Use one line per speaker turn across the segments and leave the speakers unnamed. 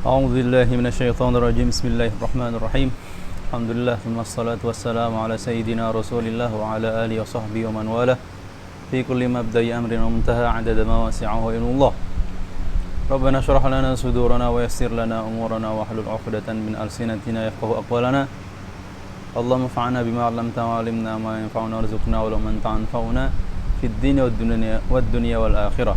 أعوذ بالله من الشيطان الرجيم بسم الله الرحمن الرحيم الحمد لله ثم الصلاة والسلام على سيدنا رسول الله وعلى آله وصحبه ومن والاه في كل مبدأ أمر ومنتهى عدد ما وسعه علم الله ربنا اشرح لنا صدورنا ويسر لنا أمورنا واحلل عقدة من ألسنتنا يفقهوا أقوالنا اللهم انفعنا بما علمتنا وعلمنا ما ينفعنا وارزقنا علما تنفعنا في الدين والدنيا والآخرة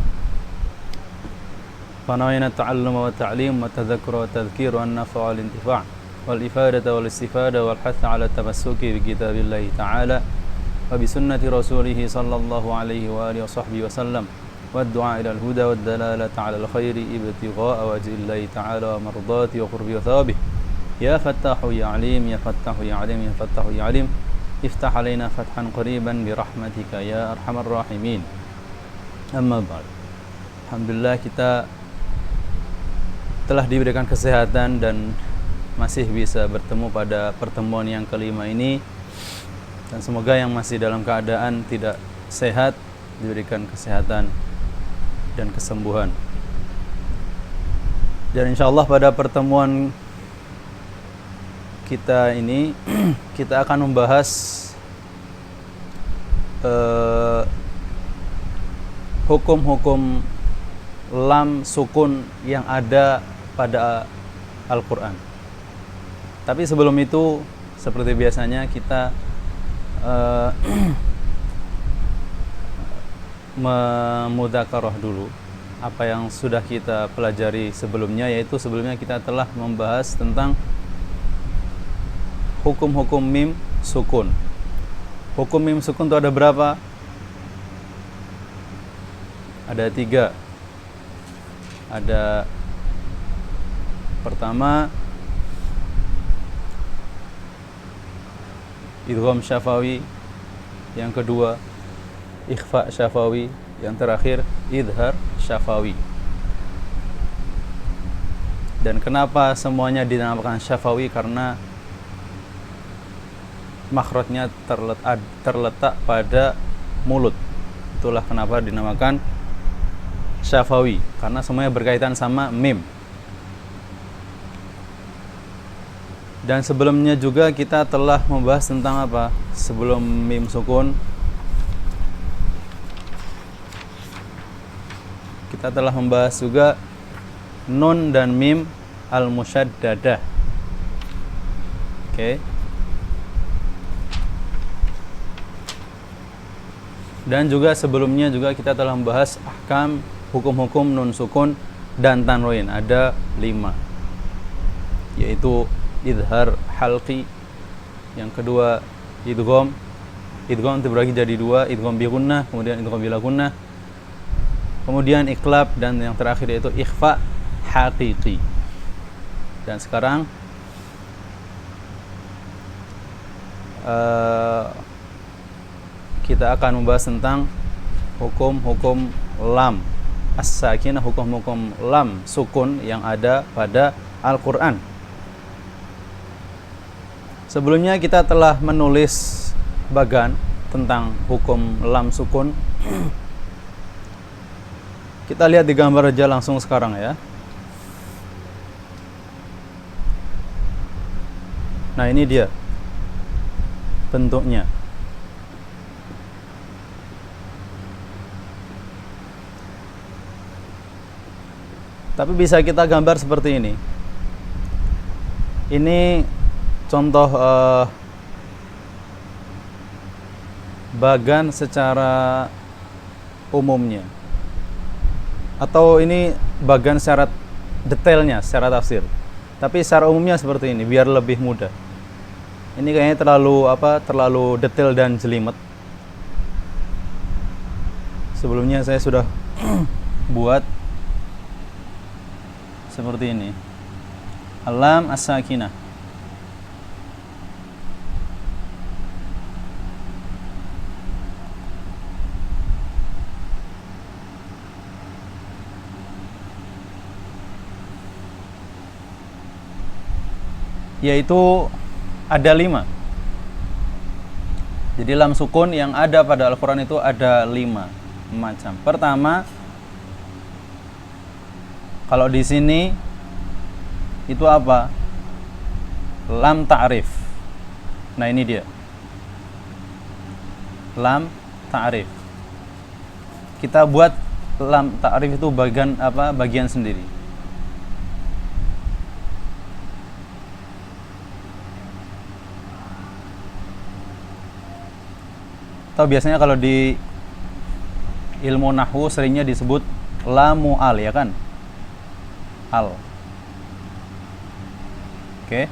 فنوينا التعلم والتعليم والتذكر والتذكير والنفع والانتفاع والإفادة والاستفادة والحث على التمسك بكتاب الله تعالى وبسنة رسوله صلى الله عليه وآله وصحبه وسلم والدعاء إلى الهدى والدلالة على الخير ابتغاء وجه الله تعالى ومرضاته وقرب وثوابه يا فتاح يا عليم يا فتاح يا عليم يا فتاح يا عليم افتح علينا فتحا قريبا برحمتك يا أرحم الراحمين أما بعد Alhamdulillah kita telah diberikan kesehatan dan masih bisa bertemu pada pertemuan yang kelima ini, dan semoga yang masih dalam keadaan tidak sehat diberikan kesehatan dan kesembuhan. Dan insyaallah pada pertemuan kita ini kita akan membahas hukum-hukum lam sukun yang ada pada Al-Quran. Tapi sebelum itu, seperti biasanya kita memudzakarah dulu apa yang sudah kita pelajari sebelumnya, yaitu sebelumnya kita telah membahas tentang hukum-hukum mim sukun. Hukum mim sukun itu ada berapa? Ada 3. Ada pertama idgham syafawi, yang kedua ikhfa syafawi, yang terakhir idhar syafawi. Dan kenapa semuanya dinamakan syafawi? Karena makhrajnya terletak pada mulut. Itulah kenapa dinamakan syafawi, karena semuanya berkaitan sama mim. Dan sebelumnya juga kita telah membahas tentang apa? Sebelum mim sukun, kita telah membahas juga nun dan mim al-musyaddadah. Oke. Dan juga sebelumnya juga kita telah membahas ahkam hukum-hukum nun sukun dan tanwin. Ada 5, yaitu idhar halqi, yang kedua idgham terbagi jadi 2, idgham bi gunnah, kemudian idgham bila gunnah, kemudian iqlab, dan yang terakhir yaitu ikhfa haqiqi. Dan sekarang kita akan membahas tentang hukum-hukum lam as-sakinah, hukum-hukum lam sukun yang ada pada Al-Quran. Sebelumnya kita telah menulis bagan tentang hukum lam sukun. Kita lihat di gambar aja langsung sekarang ya. Nah, ini dia bentuknya. Tapi bisa kita gambar seperti ini. Ini contoh bagan secara umumnya, atau ini bagan secara detailnya, secara tafsir. Tapi secara umumnya seperti ini, biar lebih mudah. Ini kayaknya terlalu detail dan jelimet. Sebelumnya saya sudah buat seperti ini. Alam as-sakinah. Yaitu ada 5. Jadi lam sukun yang ada pada Al-Quran itu ada 5 macam. Pertama, kalau di sini itu apa? Lam ta'rif. Nah, ini dia. Lam ta'rif. Kita buat lam ta'rif itu bagian apa? Bagian sendiri. Atau biasanya kalau di ilmu nahwu seringnya disebut lamu al, ya kan? Al. Oke.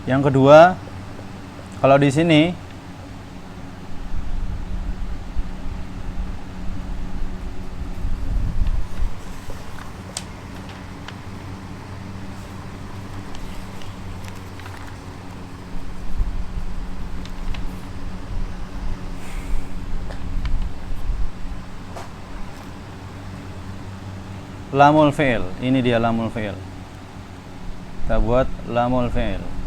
Yang kedua, kalau di sini lamul fi'il, ini dia lamul fi'il. Kita buat lamul fi'il.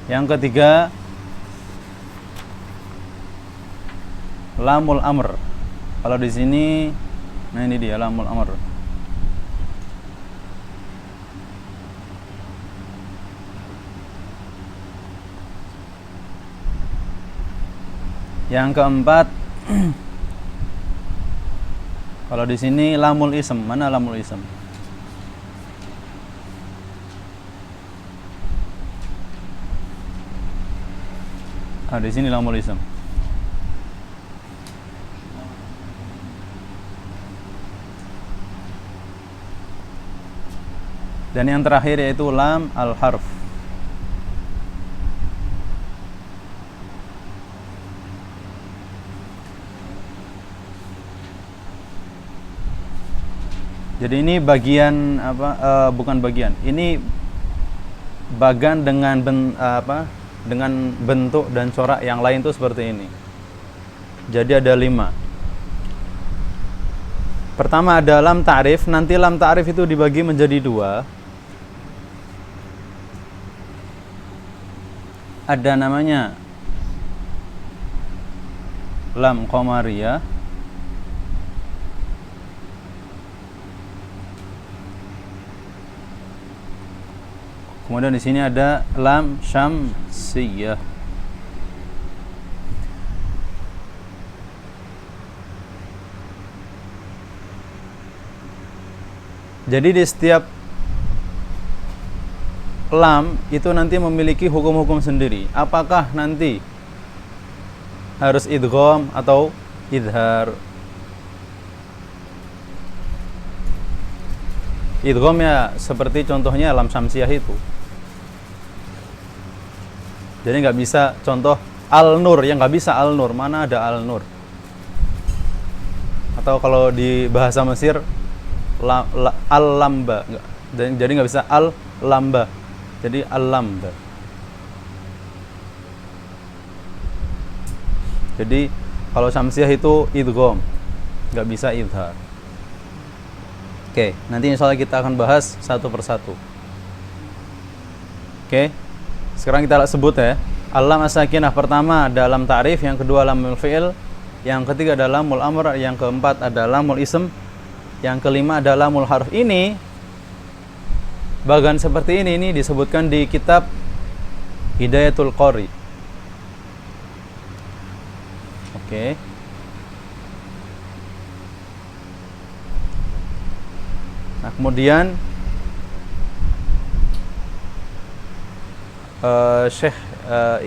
Yang ketiga, lamul amr. Kalau di sini, nah ini dia lamul amr. Yang keempat, kalau di sini lamul ism. Mana lamul ism? Di sini lamul ism. Dan yang terakhir yaitu lam al-harf. Jadi ini bagian apa? Bukan bagian. Ini bagan dengan dengan bentuk dan corak yang lain tuh seperti ini. Jadi ada 5. Pertama ada lam ta'rif. Nanti lam ta'rif itu dibagi menjadi 2. Ada namanya lam qamariyah. Kemudian di sini ada lam syamsiyah. Jadi di setiap lam itu nanti memiliki hukum-hukum sendiri. Apakah nanti harus idgham atau idhar? Idgham ya seperti contohnya lam syamsiyah itu. Jadi nggak bisa contoh al-nur, yang nggak bisa al-nur. Mana ada al-nur? Atau kalau di bahasa Mesir al-lamba, jadi nggak bisa al-lamba. Jadi al-lamba. Jadi kalau syamsiyah itu idgham, nggak bisa idhar. Oke, nanti insya Allah kita akan bahas satu persatu. Oke, sekarang kita sebut ya. Al-lam as-sakinah pertama ada lam ta'rif, yang kedua lamul fi'il, yang ketiga ada lamul amr, yang keempat ada lamul ism, yang kelima ada lamul harf. Ini bagan seperti ini disebutkan di kitab Hidayatul Qari. Oke. Nah, kemudian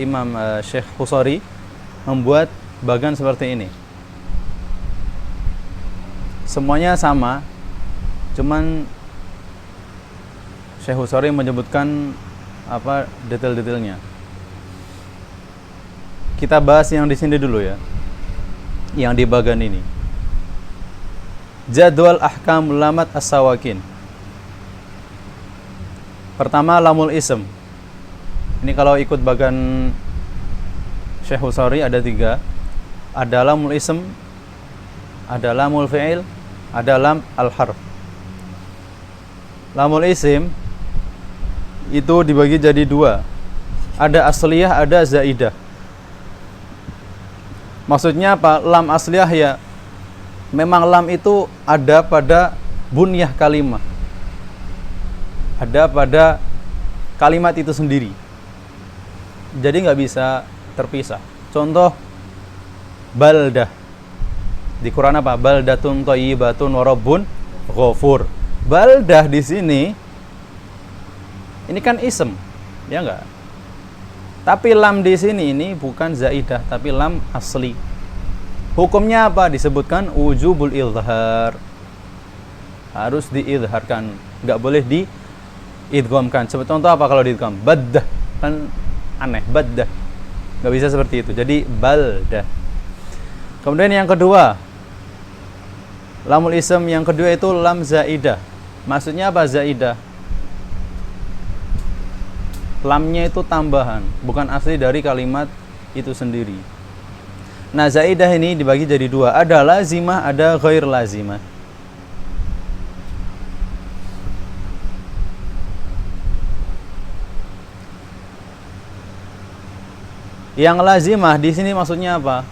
Imam Syekh Husari membuat bagan seperti ini. Semuanya sama, cuman Syekh Husari menyebutkan detail-detailnya. Kita bahas yang di sini dulu ya. yang di bagian ini. Jadwal ahkam lamat as-sawakin. Pertama, lamul ism. Ini kalau ikut bagian Syekh Husari ada 3. Ada lamul ism, ada lamul fi'il, ada lam al-harf. Lamul ism itu dibagi jadi 2. Ada asliyah, ada zaidah. Maksudnya apa? Lam asliyah ya memang lam itu ada pada bunyah kalimat. Ada pada kalimat itu sendiri. Jadi nggak bisa terpisah. Contoh baldah. Di Quran apa? Baldatun thayyibatun wa rabbun ghafur. Baldah di sini ini kan ism, ya enggak? Tapi lam di sini ini bukan zaidah, tapi lam asli. Hukumnya apa? Disebutkan wujubul izhar. Harus diizharkan, enggak boleh diidghamkan. Contoh apa kalau diidgham? Baddah, kan aneh, baddah. Enggak bisa seperti itu. Jadi baldah. Kemudian yang kedua, lamul ism yang kedua itu lam zaidah. Maksudnya apa zaidah? Lamnya itu tambahan, bukan asli dari kalimat itu sendiri. Nah, zaidah ini dibagi jadi 2. Ada lazimah, ada ghair lazimah. Yang lazimah di sini maksudnya apa?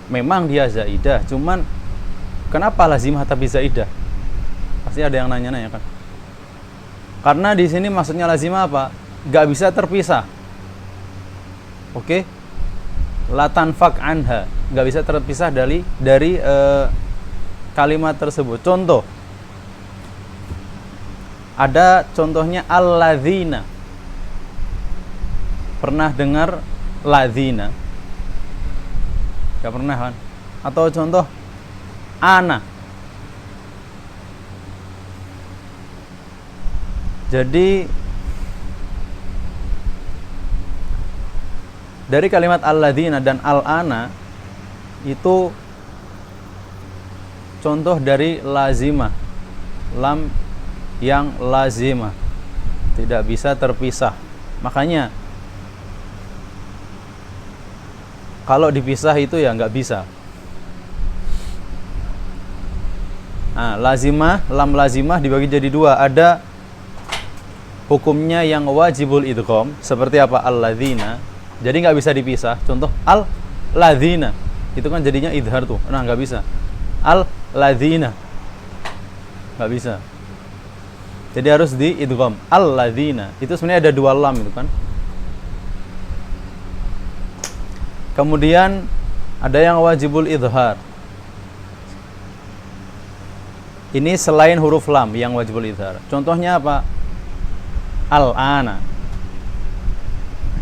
Memang dia zaidah, cuman kenapa lazimah tapi zaidah? Pasti ada yang nanya-nanya kan? Karena di sini maksudnya lazimah apa? Gak bisa terpisah. Oke? La tanfak anha, gak bisa terpisah dari kalimat tersebut. Contoh, ada contohnya al-ladzina. Pernah dengar ladzina? Gak pernah kan? Atau contoh ana. Jadi dari kalimat alladzina dan al-ana itu contoh dari lazimah, lam yang lazimah, tidak bisa terpisah. Makanya kalau dipisah itu ya nggak bisa. Nah, lazimah, lam lazimah dibagi jadi 2. Ada hukumnya yang wajibul idgham, seperti apa? Al-ladzina. Jadi nggak bisa dipisah. Contoh al-ladzina, itu kan jadinya idhar tuh. Nah, nggak bisa. Al-ladzina nggak bisa. Jadi harus diidgham. Al-ladzina. Itu sebenarnya ada 2 lam itu kan. Kemudian ada yang wajibul idhar. Ini selain huruf lam yang wajibul idhar. Contohnya apa? Al-ana.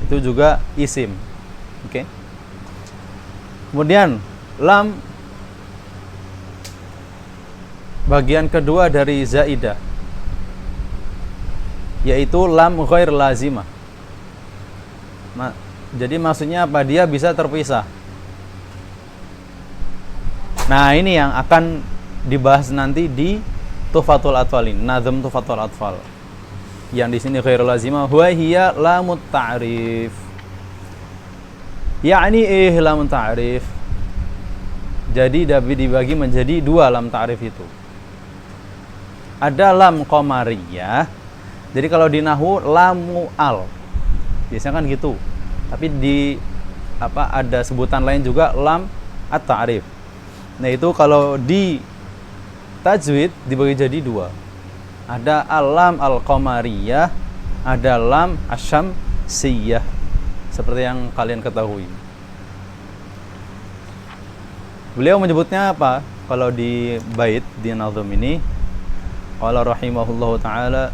Itu juga isim. Oke. Kemudian lam bagian kedua dari zaidah, yaitu lam ghair lazimah. Jadi maksudnya apa? Dia bisa terpisah. Nah, ini yang akan dibahas nanti di Tuhfatul Atfal, nazm Tuhfatul Atfal. Yang di sini ghair lazimah huwa hiya lamut ta'rif. Yakni lamut ta'rif. Jadi dibagi menjadi 2 lam ta'rif itu. Ada lam qamariyah. Jadi kalau di nahwu lamu al. Biasanya kan gitu. Tapi ada sebutan lain juga lam at-ta'rif. Nah, itu kalau di tajwid dibagi jadi 2. Ada al-lam al-qamariyah, ada lam asyamsiyah. Seperti yang kalian ketahui. Beliau menyebutnya apa? Kalau di bait di nazm ini, qala rahimahullahu taala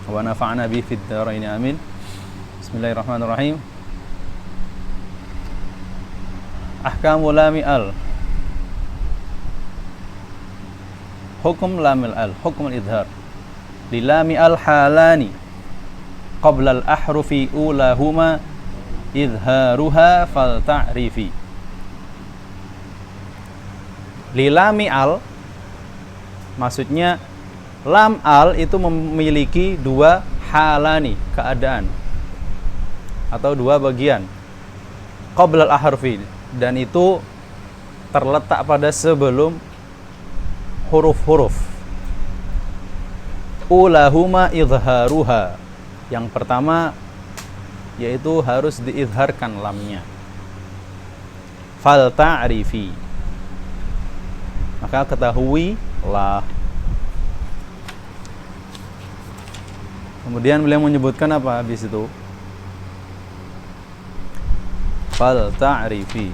wa nafa'na bi fid dharain amin. Bismillahirrahmanirrahim. Ahkamu lami al. Hukum lamil al, hukum al-idhar. Li lami al halani qabla al-ahrufi ulahuma idharuha fal ta'rifi. Lilami al, maksudnya lam al itu memiliki dua halani, keadaan atau dua bagian. Qabla al-ahrfi, dan itu terletak pada sebelum huruf-huruf. Ulahuma idharuha, yang pertama yaitu harus diizharkan lamnya. Fal ta'rifi, maka ketahui lah. Kemudian beliau menyebutkan apa habis itu? Fal ta'rifi.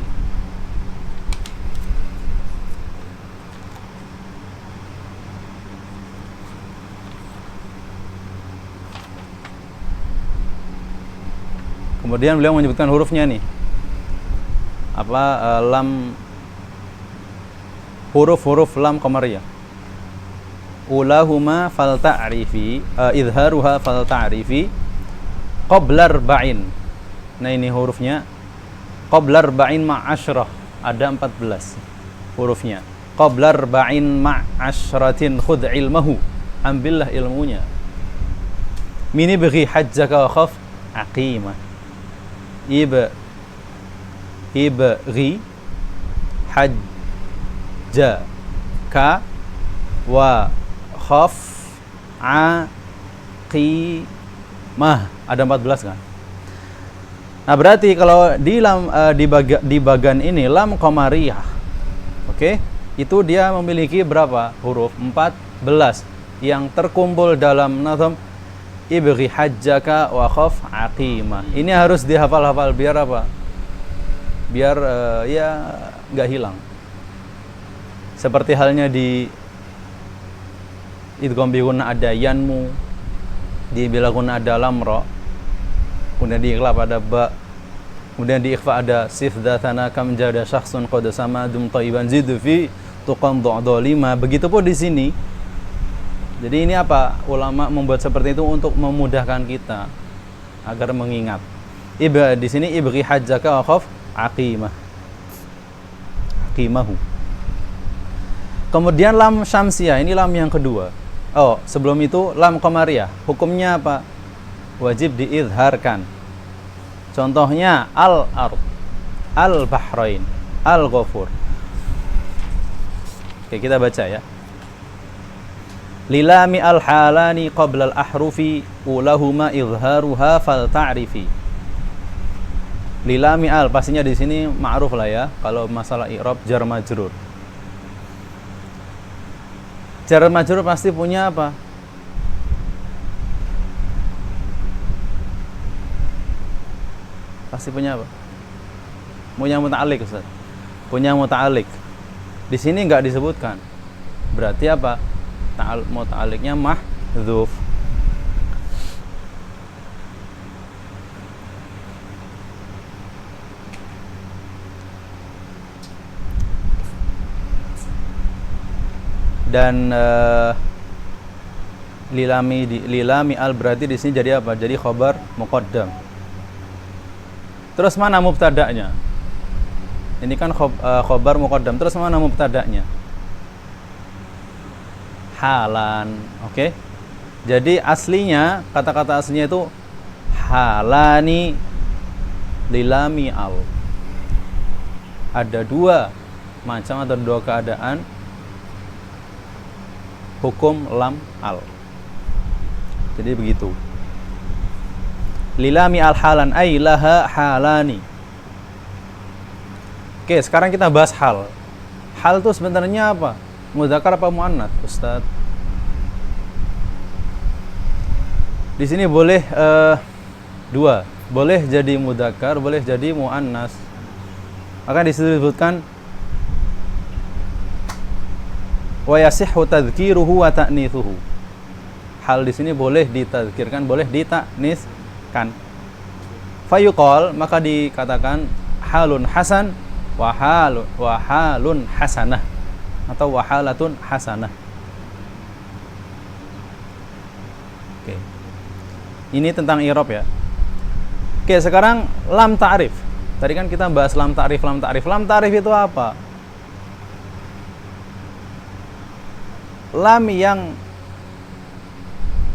Kemudian beliau menyebutkan hurufnya nih. Apa lam, huruf-huruf lam qamariyah. Ulahuma fal ta'rifi, idharuha fal ta'rifi qabla arba'in. Nah ini hurufnya. Qabla arba'in ma'asyrah, ada 14 hurufnya. Qabla arba'in ma'asyratin khudh ilmahu, ambillah ilmunya. Mini bagi hajjaka wa khaf aqimah. Ibghi hajjaka wa khaf aqimah, ada 14 kan? Nah berarti kalau di lam di bagian ini lam qamariyah, oke, itu dia memiliki berapa huruf? 14 yang terkumpul dalam nazam ibghi hajjaka wa khaf aqimah. Ini harus dihafal-hafal biar apa? Biar ya nggak hilang. Seperti halnya di idgham bi gunna ada yanmu, di bila gunna ada lam ra, kemudian di iqlab ada ba, kemudian di ikhfa ada sif dzatana kam jada syakhsun qad sama dum thayyiban zidu fi tuqam dhalima. Begitupun di sini. Jadi ini apa? Ulama membuat seperti itu untuk memudahkan kita agar mengingat. Di sini ibghi hajjaka wa khaf aqimah. Aqimahu. Kemudian lam syamsiyah, ini lam yang kedua. Oh, sebelum itu lam qamariyah. Hukumnya apa? Wajib diizharkan. Contohnya al-ard, al-bahrain, al-ghafur. Oke, kita baca ya. Lilami al-halani qabla al-ahrufi ulahuma izharuha fal ta'rifi. Lilami al, pastinya di sini ma'ruf lah ya. Kalau masalah i'rab jar majrur. Jar majrur pasti punya apa? Pasti punya apa? Punya muta'alliq, Ustaz. Punya muta'alliq. Di sini enggak disebutkan. Berarti apa? Muta'alliqnya mahdzuf. Dan lilami al berarti di sini jadi apa? Jadi khabar muqaddam. Terus mana mubtada'nya? Ini kan khabar muqaddam. Terus mana mubtada'nya? Halan, oke? Jadi aslinya, kata-kata aslinya itu halani lilami al. Ada dua macam atau dua keadaan hukum lam al. Jadi begitu. Lilami al halan ay laha halani. Oke, sekarang kita bahas hal. Hal itu sebenarnya apa? Mudzakkar apa muannats, Ustaz? Di sini boleh dua. Boleh jadi mudzakkar, boleh jadi muannats. Maka disebutkan wa yasihhu tadhkiruhu wa ta'nitsuhu. Hal di sini boleh ditadzkirkan, boleh ditakniskan. Fayuqal, maka dikatakan halun hasan wa halun hasanah atau wahalatun hasanah. Oke. Ini tentang i'rab ya. Oke, sekarang lam ta'rif. Tadi kan kita bahas lam ta'rif. Lam ta'rif itu apa? Lam yang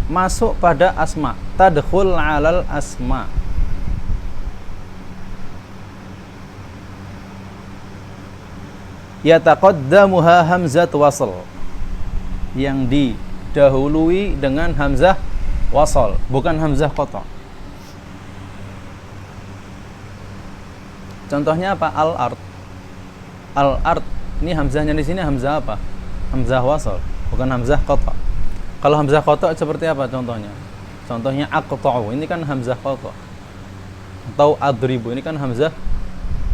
masuk pada asma, tadkhul 'alal asma. Yataqaddamuha hamzat wasl, yang didahului dengan hamzah wasl, bukan hamzah qata'. Contohnya apa? Al-ard. Al-ard, ini hamzahnya di sini hamzah apa? Hamzah wasl, bukan hamzah qata'. Kalau hamzah qata' seperti apa contohnya? Contohnya aqta'u, ini kan hamzah qata'. Atau adribu, ini kan hamzah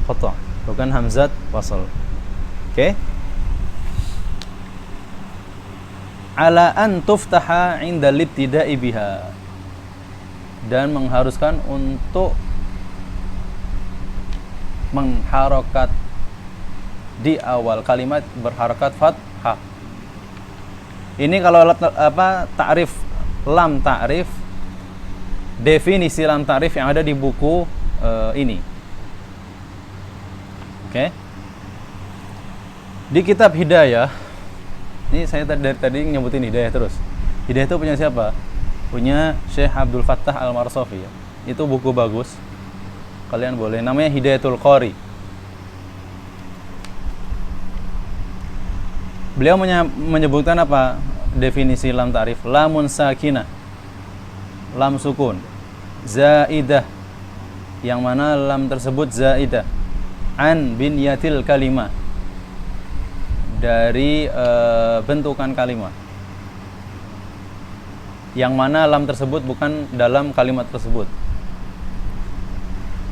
qata', bukan hamzat wasl. Oke. Ala an tuftaha 'inda libtida'i biha, dan mengharuskan untuk mengharokat di awal kalimat berharokat fathah. Ini kalau ta'rif lam ta'rif, definisi lam ta'rif yang ada di buku ini. Oke. Di kitab Hidayah, ini saya dari tadi nyebutin Hidayah terus. Hidayah itu punya siapa? Punya Syekh Abdul Fattah Al-Marsafi ya. Itu buku bagus. Kalian boleh, namanya Hidayatul Qari. Beliau menyebutkan apa? Definisi lam ta'rif. Lamun sakinah, lam sukun, zaidah, yang mana lam tersebut zaidah, an binyatil kalimah, dari bentukan kalimat, yang mana lam tersebut bukan dalam kalimat tersebut.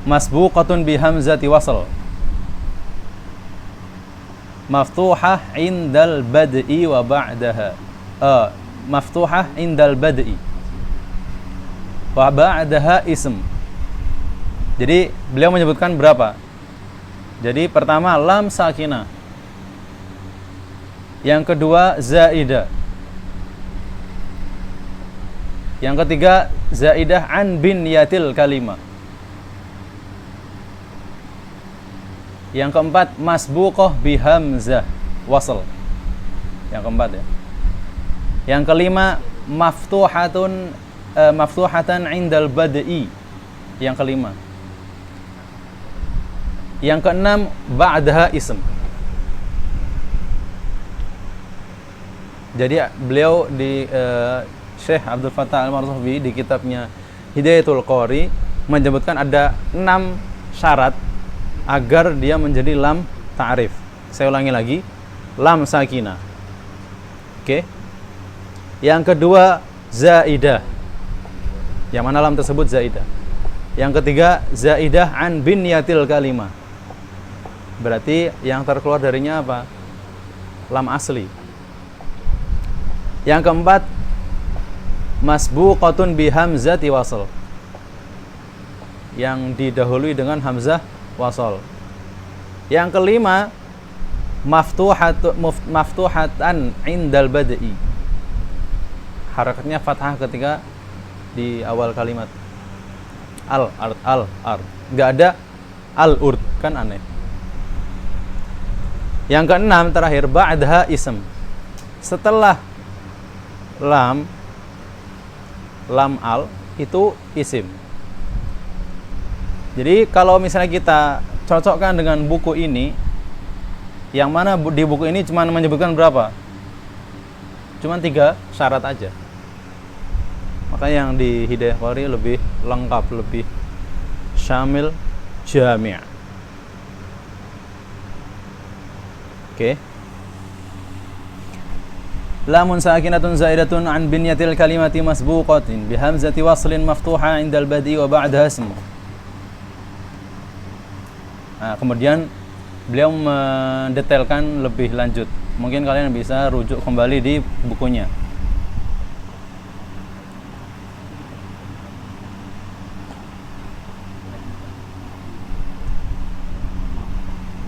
Masbuqatun bi hamzati wasl, maftuhah indal bad'i wa ba'daha. Maftuhah indal bad'i wa ba'daha ism. Jadi beliau menyebutkan berapa? Jadi pertama lam sakinah, yang kedua zaidah, yang ketiga zaidah an binyatil kalimah, yang keempat masbuqah bihamzah wasl, yang keempat ya. Yang kelima maftuhatan indal bad'i, yang kelima. Yang keenam ba'daha ism. Jadi beliau di Syekh Abdul Fattah Al-Marsafi di kitabnya Hidayatul Qari menyebutkan ada 6 syarat agar dia menjadi lam ta'rif. Saya ulangi lagi, lam sakinah. Oke. Yang kedua zaidah, yang mana lam tersebut zaidah. Yang ketiga zaidah an binyatil kalimah, berarti yang terkeluar darinya apa? Lam asli. Yang keempat masbuqatun bihamzati wasl, yang didahului dengan hamzah wasl. Yang kelima maftuhatan indal bad'i, harakatnya fathah ketika di awal kalimat. Al-ard, nggak ada al-urd, kan aneh. Yang keenam terakhir ba'daha ism, setelah lam al itu isim. Jadi kalau misalnya kita cocokkan dengan buku ini, yang mana di buku ini cuma menyebutkan berapa? Cuma 3 syarat aja. Makanya yang di Hidayah Qari lebih lengkap, lebih syamil, jami'. Oke. Lamun sakinatun zaidatun an binyatil kalimati masbuqatin bihamzati waslin maftuha indal badi wa ba'daha ism. Nah, kemudian beliau mendetailkan lebih lanjut. Mungkin kalian bisa rujuk kembali di bukunya.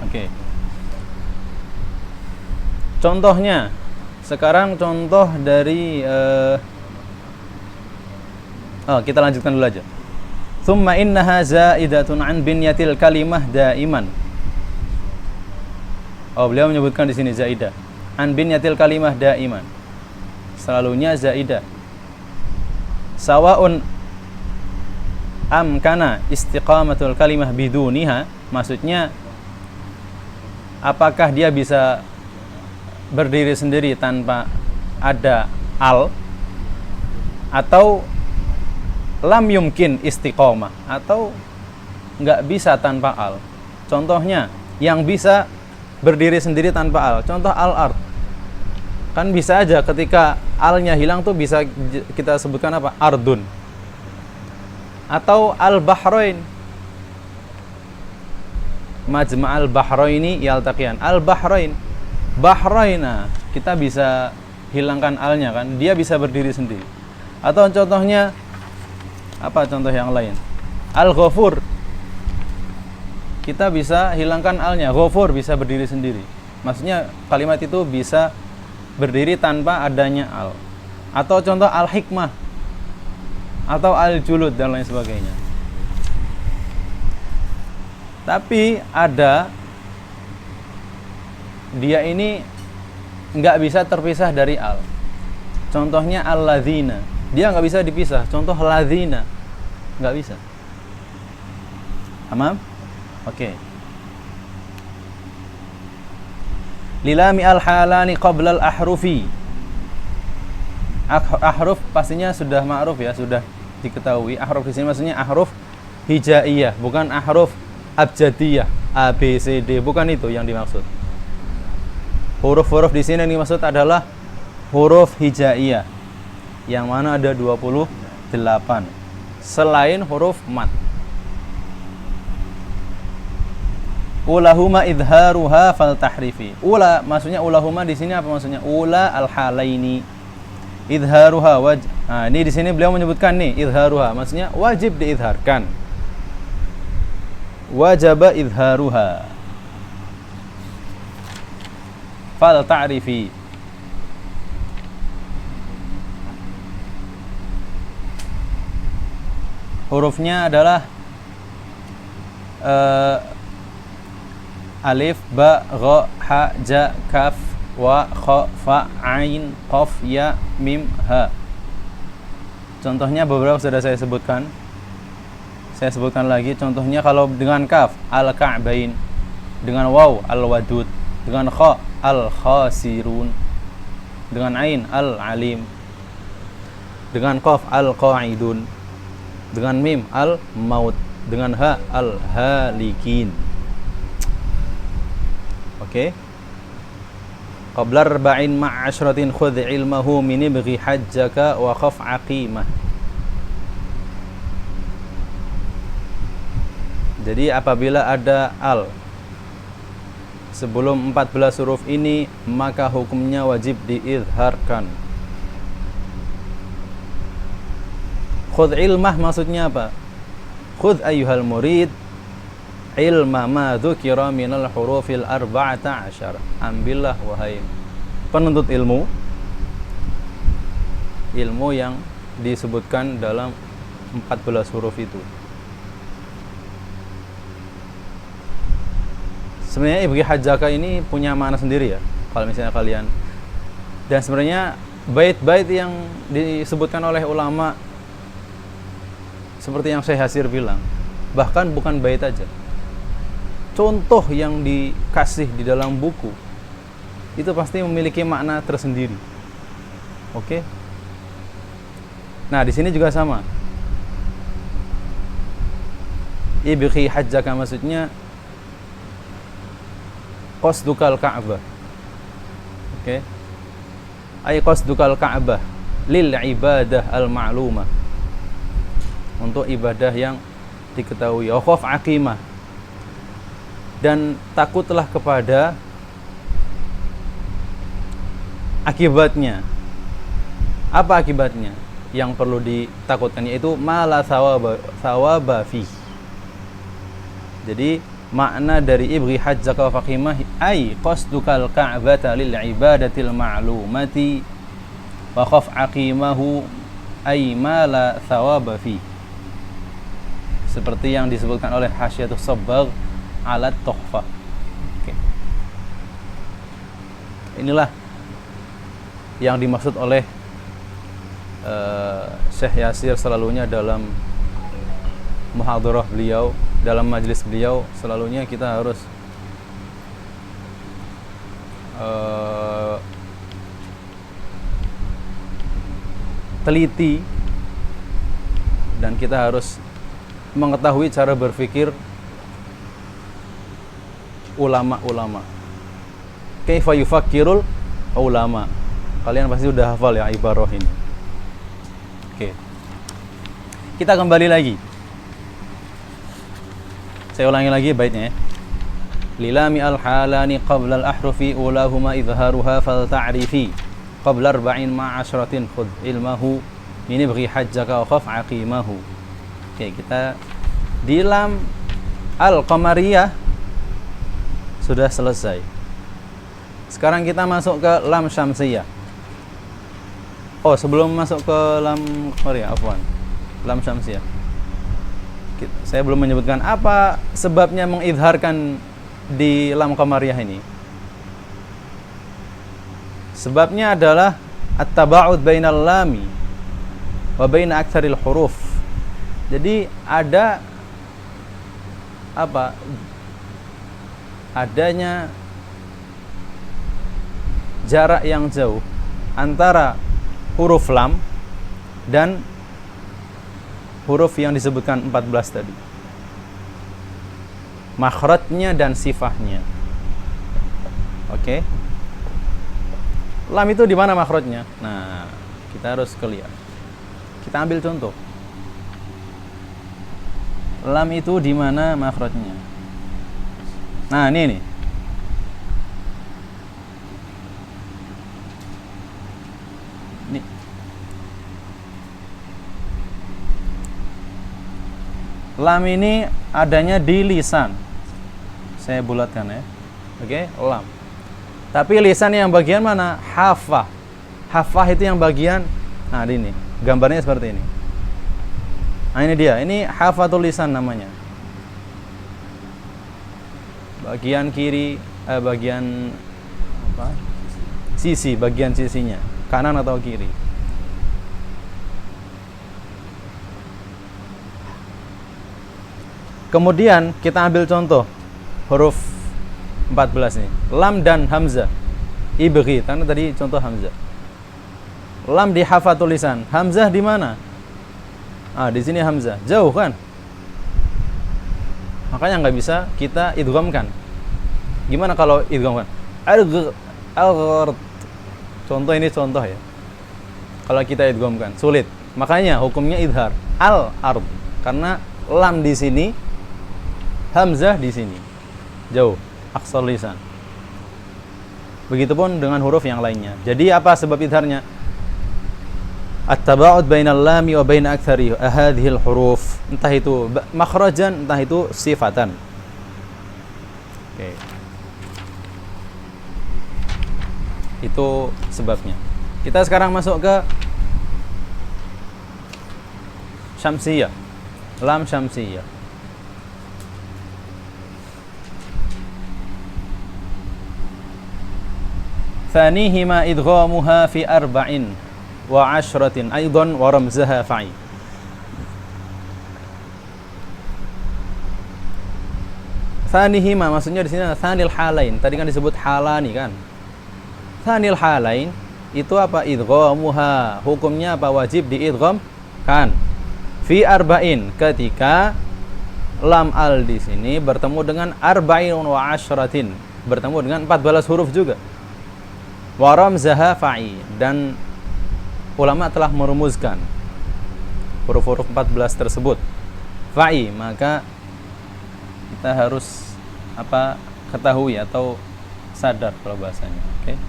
Oke. Contohnya, sekarang contoh dari kita lanjutkan dulu aja. Thumma innaha zaidatun an binyatil kalimah daiman. Oh, beliau menyebutkan di sini zaidah. An binyatil kalimah daiman. Selalunya zaidah. Sawaun amkana istiqamatul kalimah biduniha, maksudnya apakah dia bisa berdiri sendiri tanpa ada al, atau lam yumkin istiqamah, atau nggak bisa tanpa al. Contohnya yang bisa berdiri sendiri tanpa al, contoh al-ard. Kan bisa aja ketika alnya hilang tuh bisa kita sebutkan apa? Ardun. Atau al-bahrain. Majma'al bahraini yaltaqiyan. Al-bahrain. Bahrain, kita bisa hilangkan alnya kan, dia bisa berdiri sendiri. Atau contohnya apa, contoh yang lain? Al-Ghafur. Kita bisa hilangkan alnya, Ghafur bisa berdiri sendiri. Maksudnya kalimat itu bisa berdiri tanpa adanya al. Atau contoh Al-Hikmah atau Al-Julud dan lain sebagainya. Tapi ada, dia ini nggak bisa terpisah dari al. Contohnya al-ladzina, dia nggak bisa dipisah. Contoh ladzina, nggak bisa. Paham? Oke. Lilami al-halani qabla al-ahrufi. Ahruf pastinya sudah ma'ruf ya, sudah diketahui. Ahruf di sini maksudnya ahruf hijaiyah, bukan ahruf abjadiyah, A, B, C, D, bukan itu yang dimaksud. Huruf-huruf di sini yang dimaksud adalah huruf hijaiyah, yang mana ada 28 selain huruf mat. Ulahuma idharuha fal tahrifi. Ula maksudnya ulahuma di sini apa maksudnya? Ula al-halaini. Idharuha ini di sini beliau menyebutkan nih idharuha, maksudnya wajib diidharkan. Wajaba idharuha. Fal ta'rifi. Hurufnya adalah alif, ba, gha, ha, ja, kaf, wa, kha, fa, ain, qaf, ya, mim, ha. Contohnya beberapa sudah saya sebutkan. Saya sebutkan lagi. Contohnya kalau dengan kaf, al-ka'bain. Dengan waw, al-wadud. Dengan kha, al-khasirun. Dengan ain, al-alim. Dengan qaf, al-qa'idun. Dengan mim, al-maut. Dengan ha, al-halikin. Oke. Qabla arba'in ma'ashratin khudh ilmahu min ibghi hajjaka wa khaf aqimah. Jadi apabila ada al sebelum 14 huruf ini, maka hukumnya wajib diizharkan. Khudh ilmah maksudnya apa? Khudh ayyuhal murid ilma ma dzukira minal hurufil arba'ata asyar. Ambillah wahai penuntut ilmu, ilmu yang disebutkan dalam 14 huruf itu. Sebenarnya ibghi hajjaka ini punya makna sendiri ya, kalau misalnya kalian. Dan sebenarnya bait-bait yang disebutkan oleh ulama seperti yang Syekh Hasir bilang, bahkan bukan bait aja, contoh yang dikasih di dalam buku itu pasti memiliki makna tersendiri. Oke? Nah, di sini juga sama. Ibghi hajjaka maksudnya qasdukal Ka'bah. Oke? Ay qasdukal Ka'bah lil ibadah al-ma'lumah. Untuk ibadah yang diketahui. Wa khaf aqimah. Dan takutlah kepada akibatnya. Apa akibatnya yang perlu ditakutkan? Yaitu mala thawaba fi. Jadi makna dari ibghi hajjaka wa faqimah ay qasdukal ka'bata lil ibadatil ma'lumati wa khaf aqimahu ay ma la thawaba fi. seperti yang disebutkan oleh Hasyiatus Sabbagh ala Tuhfah. Oke. Inilah yang dimaksud oleh Syekh Yasir selalunya dalam muhadharah beliau, dalam majelis beliau, selalunya kita harus teliti dan kita harus mengetahui cara berpikir ulama-ulama. Kaifa yufakkirul ulama. Kalian pasti udah hafal ya ibarah ini. Oke. Kita kembali lagi. Saya ulangi lagi baitnya ya. Lilami al-halani qabla al-ahrufi ulahuma idharuha fal ta'rifi qabla arba'in ma'ashratin khud ilmahu ini bagi hajjaka wa khaf aqimahu. Oke, kita di lam al-qamariyah sudah selesai. Sekarang kita masuk ke lam syamsiyah. Oh, sebelum masuk ke lam qamariyah, afwan. Lam syamsiyah. Saya belum menyebutkan apa sebabnya mengidharkan di lam qamariyah ini. Sebabnya adalah at-taba'ud bainal lami wa bain aktsaril huruf. Jadi ada apa? Adanya jarak yang jauh antara huruf lam dan huruf yang disebutkan 14 tadi. Makhrajnya dan sifahnya. Oke. Lam itu di mana makhrajnya? Nah, kita harus clear. Kita ambil contoh. Lam itu di mana makhrajnya? Nah, ini nih. Nih. Lam ini adanya di lisan. Saya bulatkan ya. Oke, lam. Tapi lisan yang bagian mana? Hafah. Hafah itu yang bagian, nah ini gambarnya seperti ini. Nah ini dia, ini hafatul lisan namanya. Bagian kiri, bagian apa? Sisi, bagian sisinya, kanan atau kiri. Kemudian kita ambil contoh huruf 14 nih, lam dan hamzah. Ibghi, karena tadi contoh hamzah. Lam di hafatul lisan, hamzah di mana? Ah, di sini hamzah. Jauh kan? Makanya nggak bisa kita idghamkan. Gimana kalau idghamkan? Al-ghard. Contoh ini contoh ya. Kalau kita idghamkan sulit. Makanya hukumnya idhar. Al-ard. Karena lam di sini, hamzah di sini. Jauh. Aqsal lisan. Begitupun dengan huruf yang lainnya. Jadi apa sebab idharnya? At-taba'ud bainal lami wa bain aktsari hadhil huruf. Entah itu makhrajan, entah itu sifatan. Oke. Itu sebabnya. Kita sekarang masuk ke syamsiyah. Lam syamsiyah. Thanihima idghamuha fi arba'in wa 'ashratin aidan wa ramzaha fa'i. Thanihima maksudnya di sini thanil halain. Tadi kan disebut halani kan. Thanil halain itu apa? Idghamuha. Hukumnya apa? Wajib diidgham kan. Fi arba'in ketika lam al di sini bertemu dengan arba'in wa 'ashratin, bertemu dengan 14 huruf juga. Wa ramzaha fa'i, dan ulama telah merumuskan huruf-huruf 14 tersebut fa'i, maka kita harus apa ketahui atau sadar kalau bahasanya. Oke.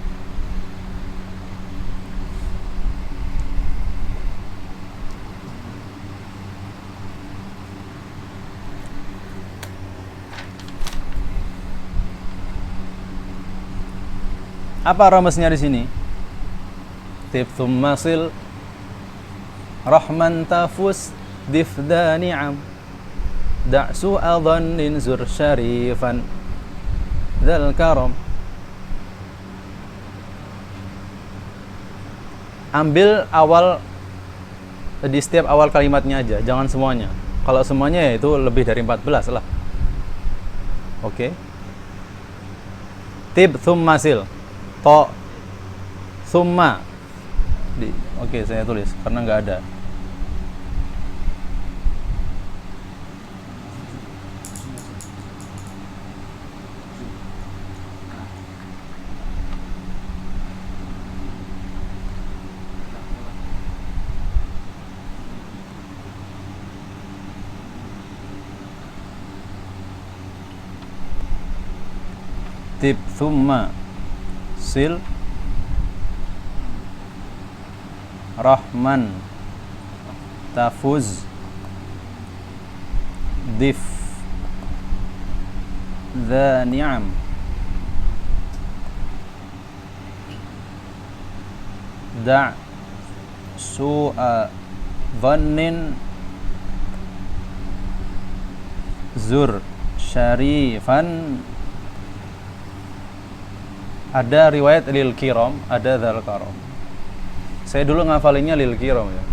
Apa ramasnya di sini? Tibtum masil rahman tafus difda ni'am. Da' su'a dhannin zur syarifan dzal karam. Ambil awal di setiap awal kalimatnya aja, jangan semuanya. Kalau semuanya ya itu lebih dari 14 lah. Oke. Tib thumma sil. To thumma. Oke, saya tulis karena nggak ada. Tib thumma sil rahman tafuz dif dha ni'am da' su'a dhannin zur syarifan. Ada riwayat lil kiram, ada dzal karam. Saya dulu ngafalinnya lil kiram ya.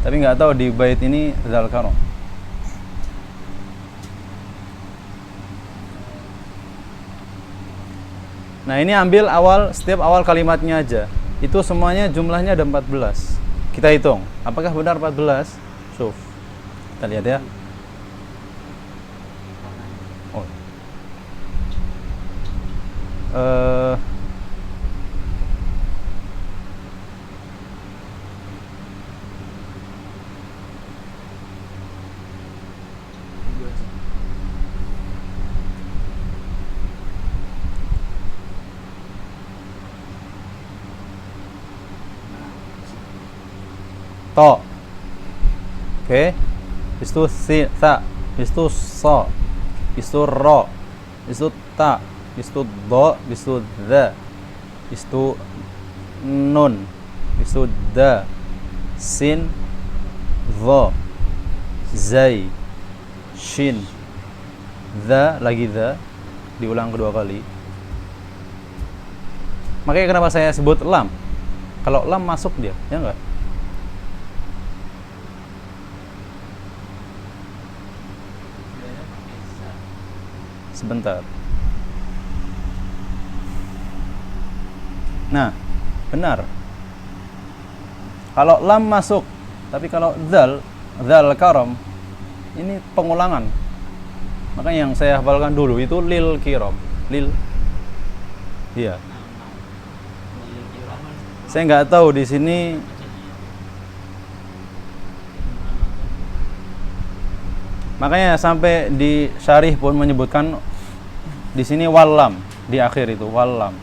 Tapi nggak tahu di bait ini dzal karam. Nah, ini ambil setiap awal kalimatnya aja. Itu semuanya jumlahnya ada 14. Kita hitung. Apakah benar 14? Syuf. Kita lihat ya. To. Oke. Itu si ta, itu so, itu ro, itu ta, itu do, itu dha, itu nun, itu da, sin, dha, zai, shin, dha, lagi dha, diulang kedua kali. Makanya kenapa saya sebut lam? Kalau lam masuk dia, ya enggak? Sebentar. Nah, benar. Kalau lam masuk, tapi kalau dzal karam, ini pengulangan. Makanya yang saya hafalkan dulu itu lil kiram, lil. Iya. Saya nggak tahu di sini. Makanya sampai di syarih pun menyebutkan di sini walam, di akhir itu walam.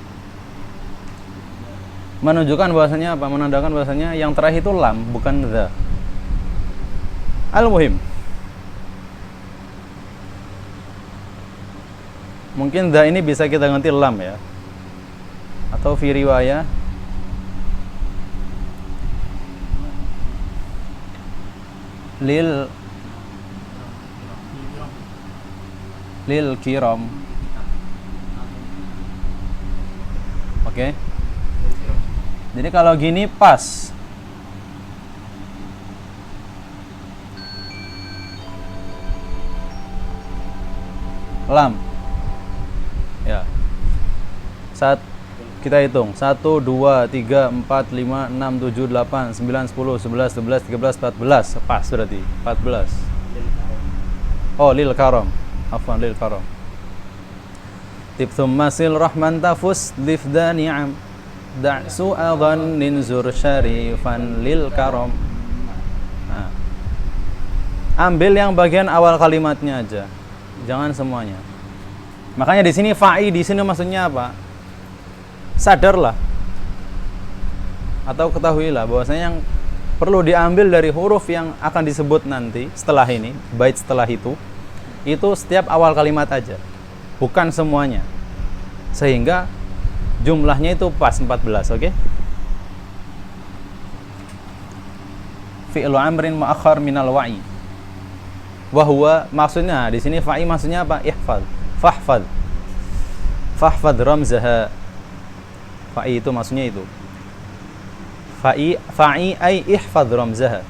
Menunjukkan bahasanya apa? Menandakan bahasanya yang terakhir itu lam, bukan dha. Al-muhim. Mungkin dha ini bisa kita ganti lam ya. Atau fi riwayah lil kiram. Oke. Jadi kalau gini pas. Lam. Ya. Kita hitung 1, 2, 3, 4, 5, 6, 7, 8, 9, 10, 11, 12, 13, 14. Pas berarti 14. Oh, lil karam. Afwan, lil karam. Tib thumma sil rahman tafus difda ni'am da' su'a dhannin zur syarifan lil karam. Nah. Ambil yang bagian awal kalimatnya aja. Jangan semuanya. Makanya di sini fa'i di sini maksudnya apa? Sadarlah atau ketahuilah bahwasanya yang perlu diambil dari huruf yang akan disebut nanti setelah ini, bait setelah itu setiap awal kalimat aja, bukan semuanya, sehingga jumlahnya itu pas 14. Oke? Fi'lu amrin mu'akhkhar minal wa'i. Wahwa maksudnya di sini fa'i maksudnya apa? Ihfad. Fahfad. Fahfad ramzaha. Fa'i itu maksudnya itu. Fa'i ay ihfad ramzaha.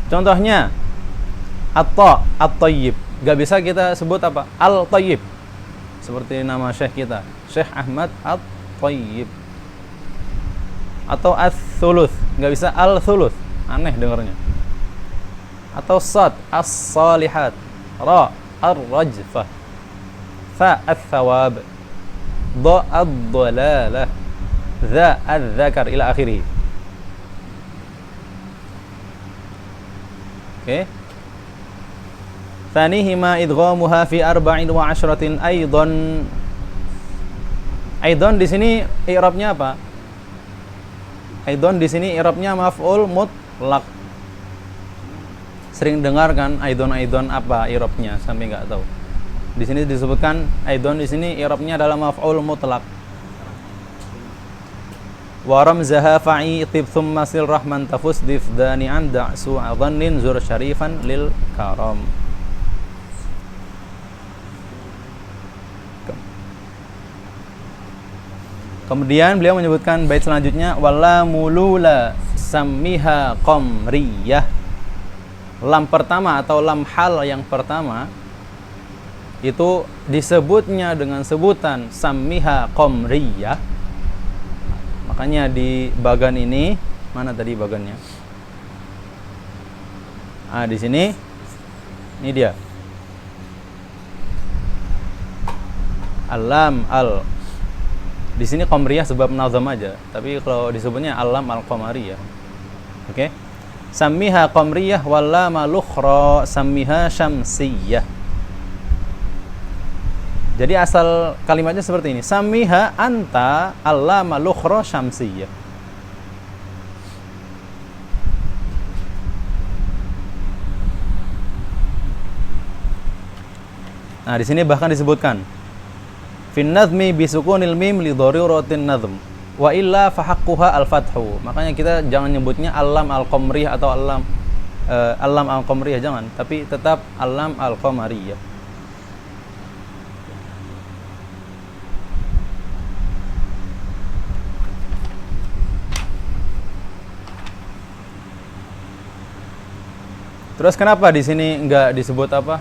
Contohnya at-tayyib. Gak bisa kita sebut apa? Al-tayyib. Seperti nama syekh kita, Syekh Ahmad at-tayyib. Atau ats-tsuluts, gak bisa al-tsuluts. Aneh dengarnya. Atau sad, as-salihat. Ra, ar-rajfah. Fa, ats-tsawab. Dha, ad-dhalalah. Za, adz-dzakar ila akhirih. Oke. Tsanihima idghamuha fi 24 aidan. Aidan di sini i'rabnya apa? Aidan di sini i'rabnya maf'ul mutlaq. Sering dengar kan aidan apa i'rabnya sampai enggak tahu. Di sini disebutkan aidan di sini i'rabnya adalah maf'ul mutlaq. Wa ramzaha fa'i tib thumma sil rahman tafus difdani an da'su adhannin zur syarifan lil karam. Kemudian beliau menyebutkan bait selanjutnya wala mulula sammiha qamriyah. Lam pertama atau lam hal yang pertama itu disebutnya dengan sebutan sammiha qamriyah. Makanya di bagan ini, mana tadi bagannya? Di sini. Ini dia. Alam al. Di sini qamriyah sebab nazam aja, tapi kalau disebutnya alam al-qamariyah. Oke. Sammiha qamriyah wala malukhra sammiha syamsiyah. Jadi asal kalimatnya seperti ini. Sammiha anta alla malukhra syamsiyah. Nah, di sini bahkan disebutkan fin nadhmi bisukunil mim li daruratin nadhm wa illa fa haqquha al-fathu. Makanya kita jangan nyebutnya alam al-qamriyah atau alam al-qamriyah, jangan, tapi tetap alam al-qamariyah. Terus kenapa di sini enggak disebut apa?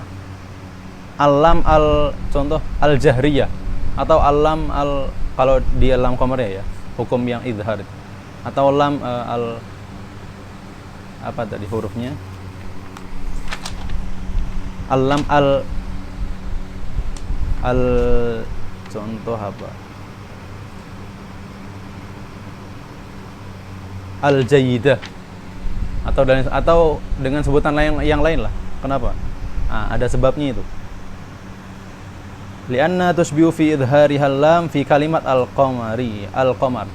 Alam contoh al-jahriyah atau alam kalau di alam qamariyah ya, hukum yang idhar. Atau lam apa tadi hurufnya? Alam contoh apa? Al-jayyidah atau dengan sebutan yang lain lah. Kenapa? Ada sebabnya itu. Lianna tushbihu fi idhariha lam fi kalimat al-qamar.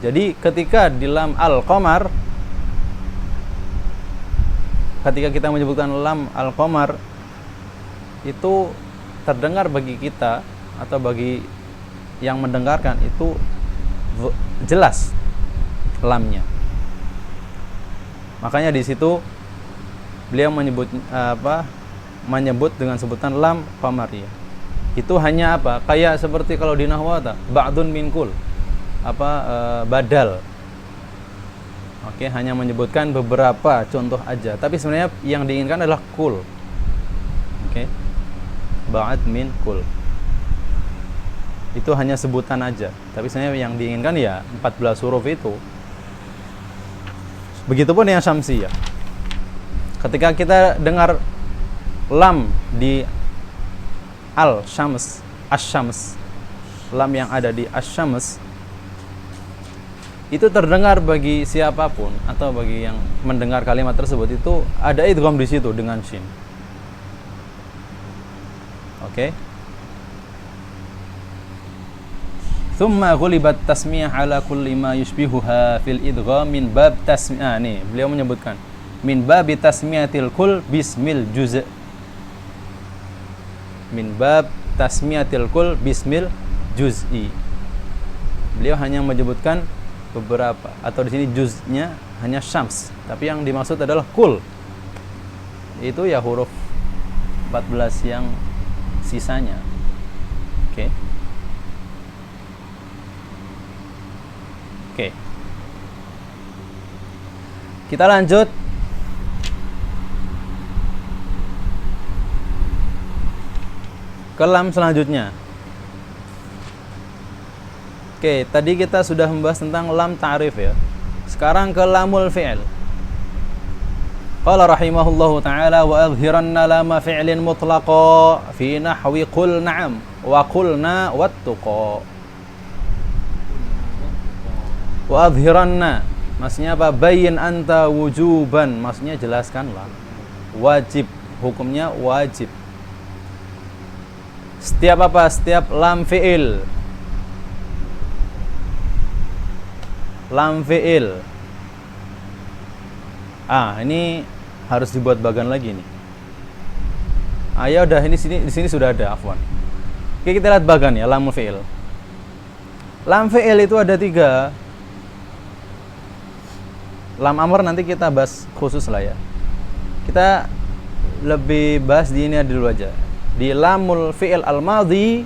Jadi ketika di lam al-qamar, ketika kita menyebutkan lam al-qamar, itu terdengar bagi kita atau bagi yang mendengarkan itu jelas lamnya. Makanya di situ beliau menyebut dengan sebutan lam qamariyah. Itu hanya apa? Kayak seperti kalau di nahwu ba'dun min kul. Badal. Oke, hanya menyebutkan beberapa contoh aja, tapi sebenarnya yang diinginkan adalah kul. Oke. Ba'd min kul. Itu hanya sebutan aja, tapi sebenarnya yang diinginkan ya 14 huruf itu. Begitupun yang syamsiyah. Ketika kita dengar lam di al-syams, asy-syams, lam yang ada di asy-syams, itu terdengar bagi siapapun atau bagi yang mendengar kalimat tersebut itu ada idgham di situ dengan shin. Oke. Thumma ghulibat tasmiyah ala kulli ma yushbihuha fil idgham min bab tasmiyah. Nih, beliau menyebutkan min babi tasmiyatil kul bismil juz'. Min bab tasmiyatil kul bismil juz'i. Beliau hanya menyebutkan beberapa, atau di sini juz'nya hanya syams, tapi yang dimaksud adalah kul. itu ya huruf 14 yang sisanya. Oke. Oke. Kita lanjut. Ke lam selanjutnya. Oke, tadi kita sudah membahas tentang lam ta'rif ya. Sekarang ke lamul fi'il. Qala rahimahullahu ta'ala wa adhiranna lama fi'lin mutlaqa fi nahwi qul na'am wa qulna wattuqa. Wa adhiranna maksudnya apa? Bayyin anta wujuban, maksudnya jelaskanlah. Wajib, hukumnya wajib. Setiap apa? Setiap lam fi'il. Lam fi'il. Ini harus dibuat bagan lagi nih. Ya udah, ini di sini sudah ada, afwan. Oke, kita lihat bagan ya, lam fi'il. Lam fi'il itu ada 3. Lam amr nanti kita bahas khusus lah ya. Kita lebih bahas di ini dulu aja. Di lamul fi'il al-madhi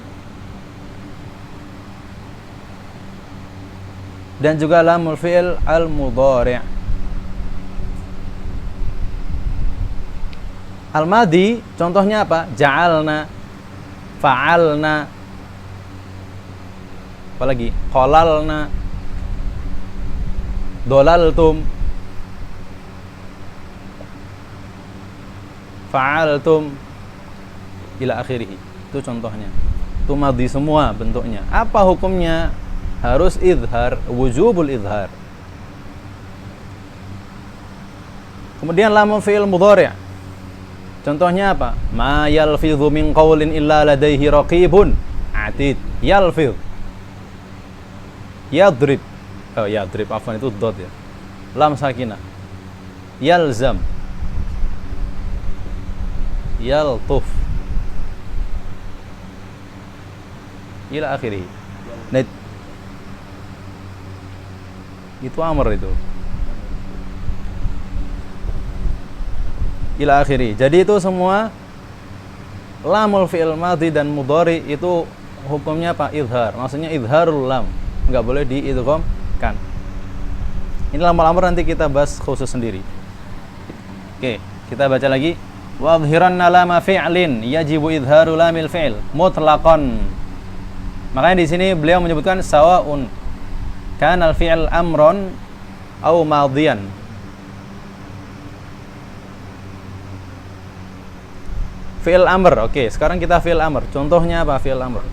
dan juga lamul fi'il al-mudhari'. Al-madhi contohnya apa? Ja'alna, fa'alna, apalagi qalalna, dolaltum, fa'altum, ila akhirih. Itu contohnya. Itu madhi semua bentuknya. Apa hukumnya? Harus izhar, wujubul izhar. Kemudian lamul fi'il mudhari'. Contohnya apa? Ma yalfidhu min qawlin illa ladaihi raqibun atid. Yalfidh. Yadrib. Yadrib, afwan, itu dot ya. Lam sakinah. Yalzam. Yaltuf. Ila akhirih. Nah, itu amr itu. Ila akhiri. Jadi itu semua lamul fi'il madhi dan mudhari itu hukumnya apa? Izhar. Maksudnya izharul lam. Enggak boleh diidghamkan. Ini lamul amr nanti kita bahas khusus sendiri. Oke, kita baca lagi. Wa adhiranna lama fi'lin yajibu izharu lamil fi'il mutlaqan. Makanya di sini beliau menyebutkan sawaun kana al-fi'l amron au madhiyan. Fi'il amr. Oke, sekarang kita fi'il amr. Contohnya apa fi'il amr?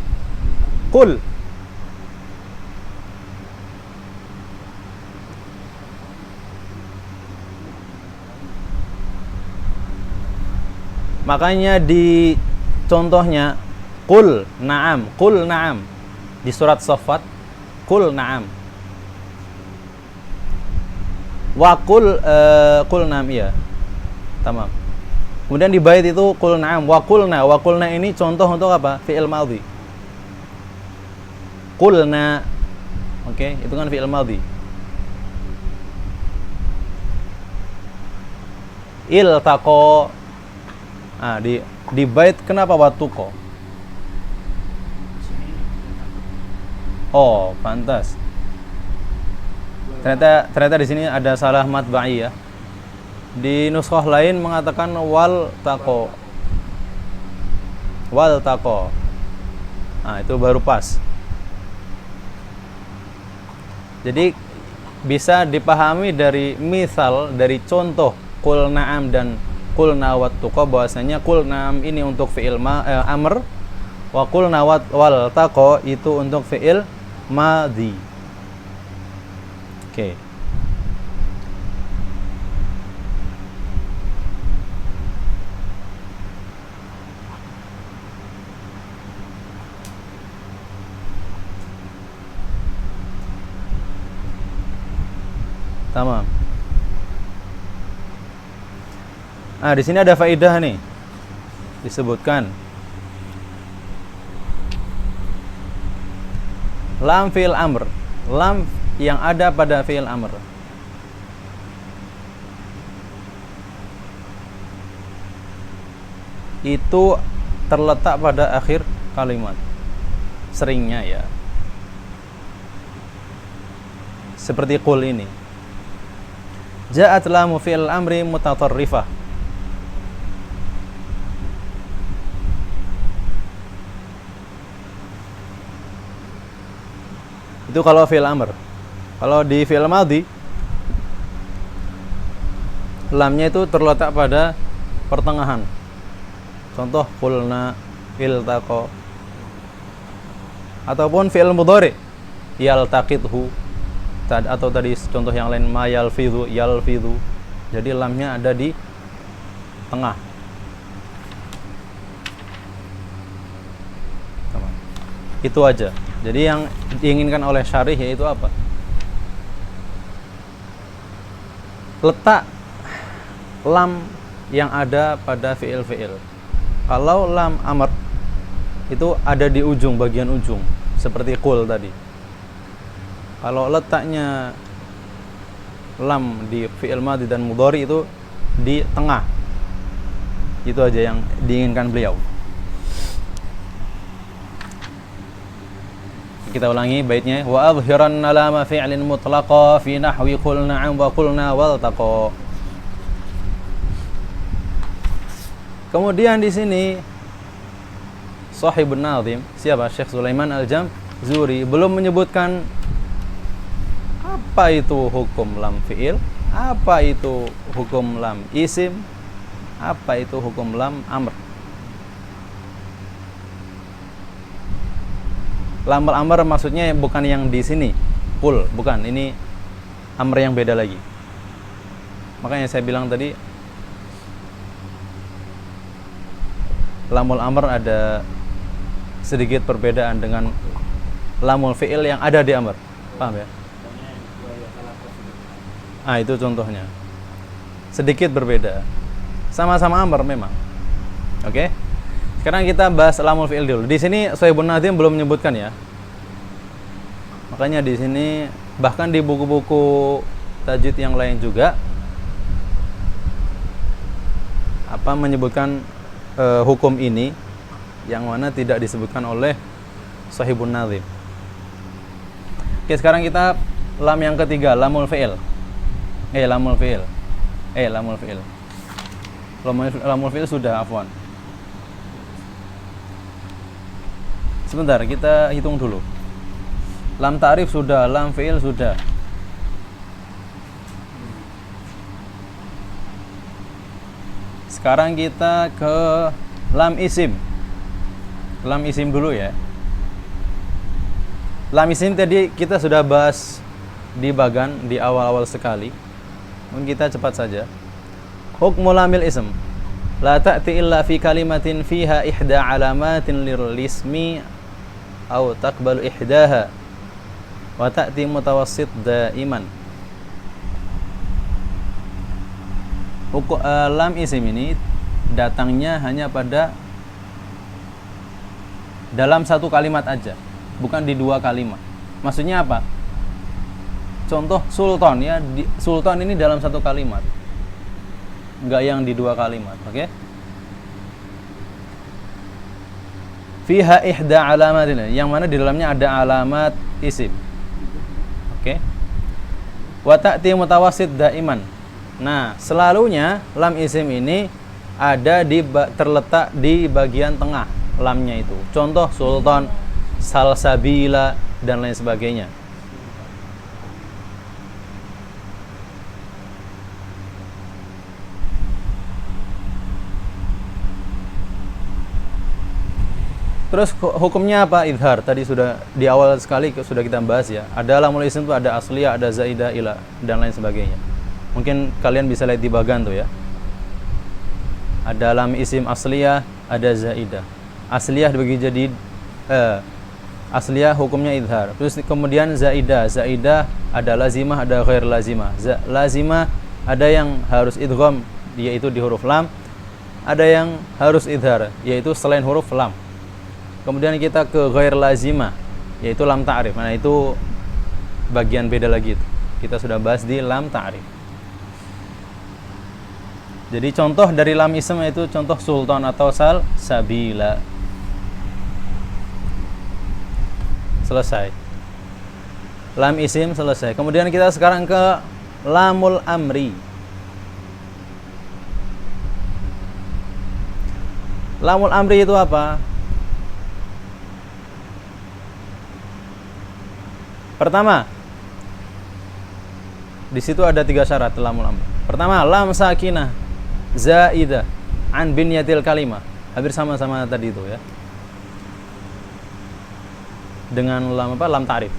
Qul. Makanya di contohnya qul na'am, qul na'am. Di surat Shaffat qul na'am. Wa qul na'am, iya. Tamam. Kemudian di bait itu qul na'am wa qulna. Wa qulna ini contoh untuk apa? Fi'il madhi. Qulna. Oke, itu kan fi'il madhi. Iltaqa. Di bait kenapa watuqa? Oh, pantas. Ternyata di sini ada salah matba'i ya. Di nuskhah lain mengatakan wal taqo. Wal taqo. Itu baru pas. Jadi bisa dipahami dari misal, dari contoh qul na'am dan qulna wattuqa, bahwasanya qul na'am ini untuk fi'il amr, wa qulna wal taqo itu untuk fi'il madhi. Oke. Tamam. Di sini ada faedah nih. Disebutkan lam fi'il amr, lam yang ada pada fi'il amr. itu terletak pada akhir kalimat. Seringnya ya. Seperti qul ini. Ja'at lamu fi'il amri mutatarrifah. Itu kalau fi'il amr. Kalau di fi'il madhi, lamnya itu terletak pada pertengahan. Contoh qulna, iltaqa. Ataupun fi'il mudhari, yaltaqithu. Atau tadi contoh yang lain ma yalfidhu, yalfidhu. Jadi lamnya ada di tengah. Itu aja. Jadi yang diinginkan oleh syarih yaitu apa? Letak lam yang ada pada fi'il-fi'il. Kalau lam amr itu ada di ujung, bagian ujung, seperti qul tadi. Kalau letaknya lam di fi'il madhi dan mudhari itu di tengah. Itu aja yang diinginkan beliau. Kita ulangi baitnya, wa adhhiranna lama fi'lin mutlaqa fi nahwi qul na'am wa qulna wal taqa. Kemudian di sini Shahibun Nazim, siapa? Syekh Sulaiman Al-Jamzuri belum menyebutkan apa itu hukum lam fi'il, apa itu hukum lam isim, apa itu hukum lam amr. Lam amr maksudnya bukan yang di sini, qul, bukan, ini amr yang beda lagi. Makanya saya bilang tadi lamul amr ada sedikit perbedaan dengan lamul fi'il yang ada di amr. Paham ya? Ah, itu contohnya. Sedikit berbeda. Sama-sama amr memang. Oke? Sekarang kita bahas lamul fi'il dulu. Di sini Shahibun Nazim belum menyebutkan ya. Makanya di sini bahkan di buku-buku tajwid yang lain juga menyebutkan hukum ini yang mana tidak disebutkan oleh Shahibun Nazim. Oke, sekarang kita lam yang ketiga, lamul fi'il. Lamul fi'il. Lamul fi'il sudah, afwan. Sebentar, kita hitung dulu. Lam ta'rif sudah, lam fi'il sudah. Sekarang kita ke lam isim. Lam isim dulu ya. Lam isim tadi kita sudah bahas di bagan di awal-awal sekali. Mungkin kita cepat saja. Hukmul lamil ism. La ta'ti illa fi kalimatin fiha ihda alamatin lirismi au taqbalu ihdaha wa ta'ti mutawassit daiman. Lam isim ini datangnya hanya pada dalam satu kalimat aja, bukan di dua kalimat. Maksudnya apa? Contoh sultan ya, sultan ini dalam satu kalimat, enggak yang di dua kalimat. Oke? Fiha ihda alamatin, yang mana di dalamnya ada alamat isim. Oke? Wa ta'ti mutawassit daiman. Nah, selalunya lam isim ini ada terletak di bagian tengah lamnya itu. Contoh sultan, salsabila dan lain sebagainya. Terus hukumnya apa? Idhar. Tadi sudah di awal sekali sudah kita bahas ya. Ada lamul isim itu ada asliyah, ada zaidah, ila dan lain sebagainya. Mungkin kalian bisa lihat di bagan tuh ya. Ada lam isim asliyah, ada zaidah. Asliyah dibagi jadi asliyah hukumnya idhar. Terus kemudian zaidah. Zaidah ada lazimah, ada ghair lazimah. Lazimah ada yang harus idgham yaitu di huruf lam. Ada yang harus idhar yaitu selain huruf lam. Kemudian kita ke ghair lazimah yaitu lam ta'rif. Nah, itu bagian beda lagi itu. Kita sudah bahas di lam ta'rif. Jadi contoh dari lam ism itu contoh sultan atau sabila. Selesai. Lam isim selesai. Kemudian kita sekarang ke lamul amri. Lamul amri itu apa? Pertama, di situ ada 3 syarat lamul amri. Pertama, lam sakinah zaidah an binyatil kalimah. Hampir sama-sama tadi itu ya. Dengan lam apa? Lam ta'rif.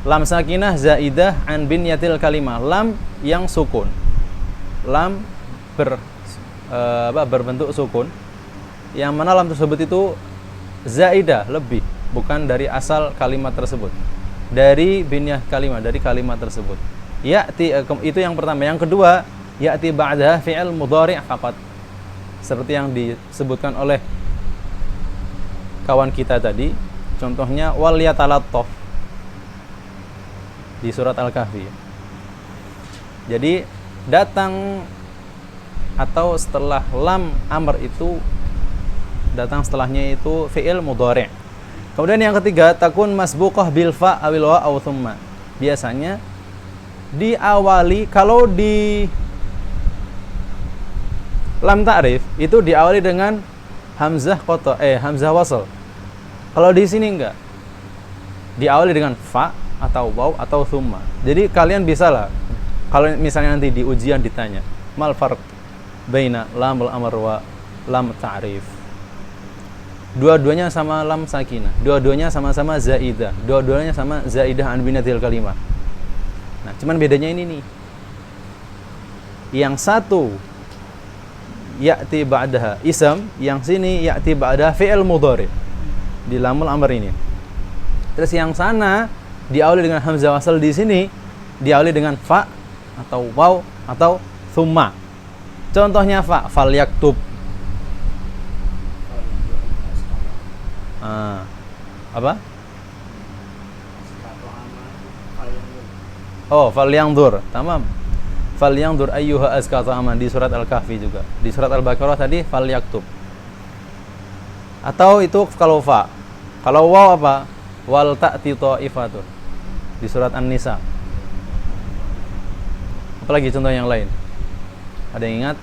Lam sakinah zaidah an binyatil kalimah. Lam yang sukun. Lam berbentuk sukun. Yang mana lam tersebut itu zaidah, lebih, bukan dari asal kalimat tersebut. Dari binyah kalimat, dari kalimat tersebut. Ya'ti, itu yang pertama. Yang kedua, ya'ti ba'daha fi'il mudhari' faqat. Seperti yang disebutkan oleh kawan kita tadi, contohnya wal yatalattaf di surat Al-Kahfi. Jadi datang atau setelah lam amr itu datang setelahnya itu fi'il mudhari'. Kemudian yang ketiga, takun masbuqah bil fa awil wa aw thumma. Biasanya diawali, kalau di lam ta'rif itu diawali dengan hamzah qata, hamzah wasl. Kalau di sini enggak. Diawali dengan fa atau waw atau thumma. Jadi kalian bisa lah, kalau misalnya nanti di ujian ditanya, mal farq baina lamul amr wa lam ta'rif. Dua-duanya sama lam sakinah, dua-duanya sama-sama zaidah, dua-duanya sama zaidah an binatil kalimah. Nah, cuman bedanya ini nih. Yang satu ya'ti ba'daha ism, yang sini ya'ti ba'daha fi'il mudhari' di lamul amr ini. Terus yang sana diawali dengan hamzah wasl, di sini diawali dengan fa atau waw atau thumma. Contohnya fa, fal yaktub. Apa? Oh, fal yanzur. Tamam. Fal yanzur ayyuha azka ta'aman di surat Al-Kahfi juga. Di surat Al-Baqarah tadi fal yaktub. Atau itu kalau fa. Kalau waw apa? Wal ta'ti ta'ifatun di surat An-Nisa. Apalagi contoh yang lain? Ada yang ingat?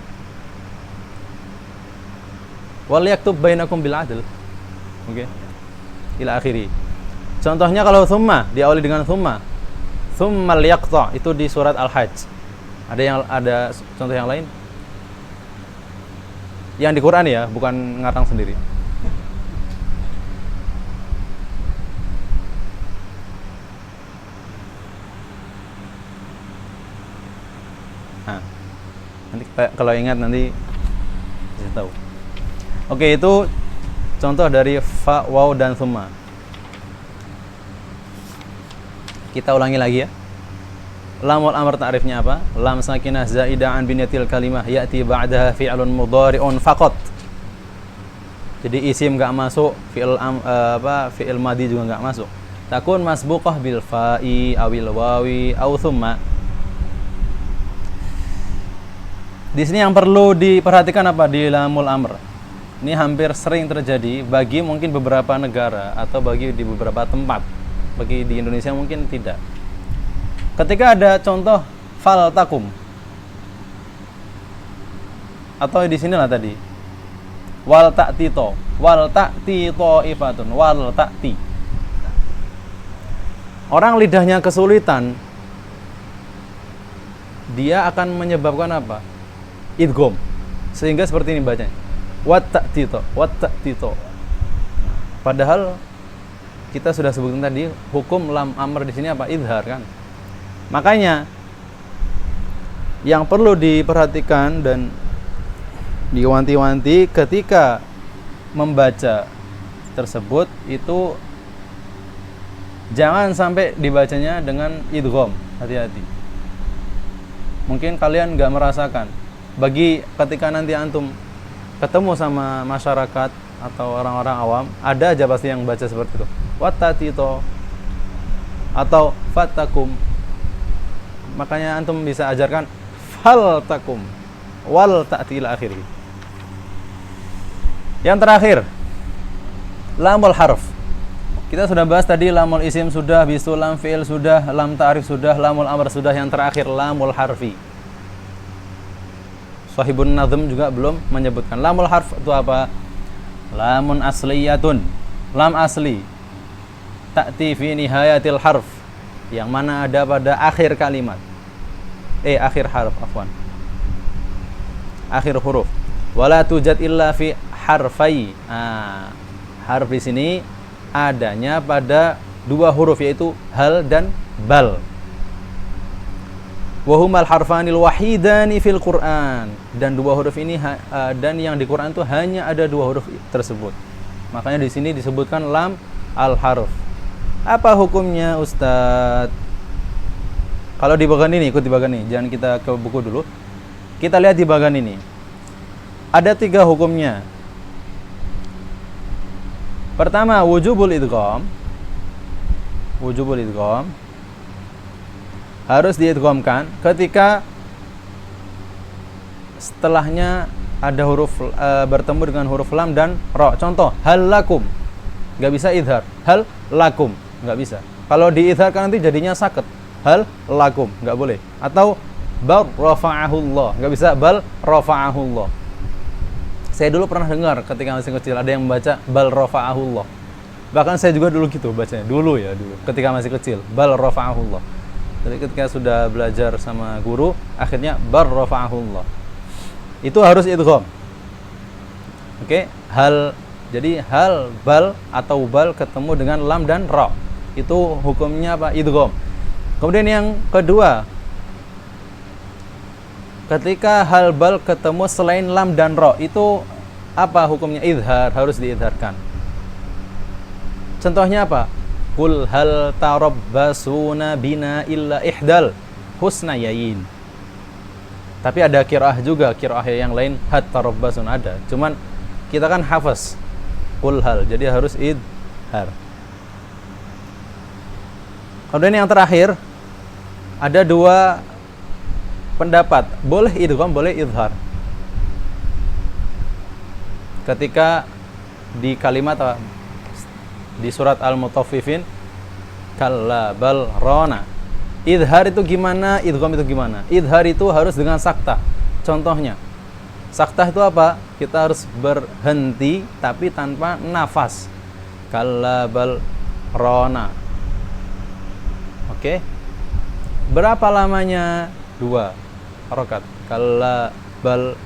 Wal yaktub bainakum bil adl. Oke. Ila akhiri. Contohnya kalau thumma diawali dengan thumma. Thummal yaqta itu di surat Al-Hajj. Ada contoh yang lain? Yang di Quran ya, bukan ngarang sendiri. Nah, nanti kalau ingat nanti bisa tahu. Oke, itu contoh dari fa, waw, dan thumma. Kita ulangi lagi ya. Lamul amr ta'rifnya apa? Lam sakinah zaidah an binyatil kalimah ya'ti ba'daha fi'lun mudhari'un faqat. Jadi isim enggak masuk, fi'il madhi juga enggak masuk. Takun masbuqah bil fa'i awil wawi aw thumma. Di sini yang perlu diperhatikan apa di lamul amr? Ini hampir sering terjadi bagi mungkin beberapa negara atau bagi di beberapa tempat. Bagi di Indonesia mungkin tidak. Ketika ada contoh fal takum, atau di sinilah tadi wal ta'ti ta'ifatun, wal ta'ti. Orang lidahnya kesulitan, dia akan menyebabkan apa? Idgham. Sehingga seperti ini bacanya. Wat ta'tito. Padahal kita sudah sebutkan tadi hukum lam amr di sini apa? Idhar kan. Makanya yang perlu diperhatikan dan diwanti-wanti ketika membaca tersebut itu jangan sampai dibacanya dengan idgham. Hati-hati. Mungkin kalian nggak merasakan. Bagi ketika nanti antum ketemu sama masyarakat atau orang-orang awam, ada aja pasti yang baca seperti itu. Wattatito atau fatakum. Makanya antum bisa ajarkan faltakum. wal ta'ti ila akhirih. Yang terakhir, lamul harf. Kita sudah bahas tadi lamul isim sudah, bisu lam fi'il sudah, lam ta'rif sudah, lamul amr sudah. Yang terakhir lamul harfi. Sahibun Nazm juga belum menyebutkan. Lamul harf itu apa? Lamun asliyatun. Lam asli. Ta'ti fi nihayatil harf. Yang mana ada pada akhir kalimat. Akhir harf, afwan. Akhir huruf. Wala tujad illa fi harfai. Harf di sini adanya pada dua huruf, yaitu hal dan bal. Wa humal harfanil wahidani fil Qur'an. Dan dua huruf ini dan yang di Quran itu hanya ada dua huruf tersebut. Makanya di sini disebutkan lam al harf. Apa hukumnya, Ustadz? Kalau di bagian ini, ikut di bagian ini, jangan kita ke buku dulu. Kita lihat di bagian ini. Ada 3 hukumnya. Pertama, wujubul idgham. Wujubul idgham harus diidghamkan ketika setelahnya ada huruf bertemu dengan huruf lam dan ra. Contoh, hal lakum. Enggak bisa idhar. Hal lakum, enggak bisa. Kalau diidharkan nanti jadinya saket. Hal lakum, enggak boleh. Atau bal rafa'ahullah, enggak bisa bal rafa'ahullah. Saya dulu pernah dengar ketika masih kecil ada yang membaca bal rafa'ahullah. Bahkan saya juga dulu gitu bacanya. Dulu ketika masih kecil, bal rafa'ahullah. Jadi ketika sudah belajar sama guru, akhirnya bal rafa'ahullah. Itu harus idgham. Oke, jadi hal bal atau bal ketemu dengan lam dan ra. Itu hukumnya apa? Idgham. Kemudian yang kedua, ketika hal bal ketemu selain lam dan ra, itu apa hukumnya? Idhar, harus diidharkan. Contohnya apa? Qul hal tarabbasuna bina illa ihdal husnayain. Tapi ada qiraah juga, qiraah yang lain hat tarabbasun ada. Cuman kita kan hafaz qul hal, jadi harus idhar. Kemudian yang terakhir, ada 2 pendapat, boleh idgham, boleh idhar. Ketika di kalimat di surat Al-Mutaffifin, kalla bal rana. Idhar itu gimana? Idgham itu gimana? Idhar itu harus dengan saktah. Contohnya, saktah itu apa? Kita harus berhenti tapi tanpa nafas. Kalla bal rana. Oke. Berapa lamanya? 2 harokat. Kalla bal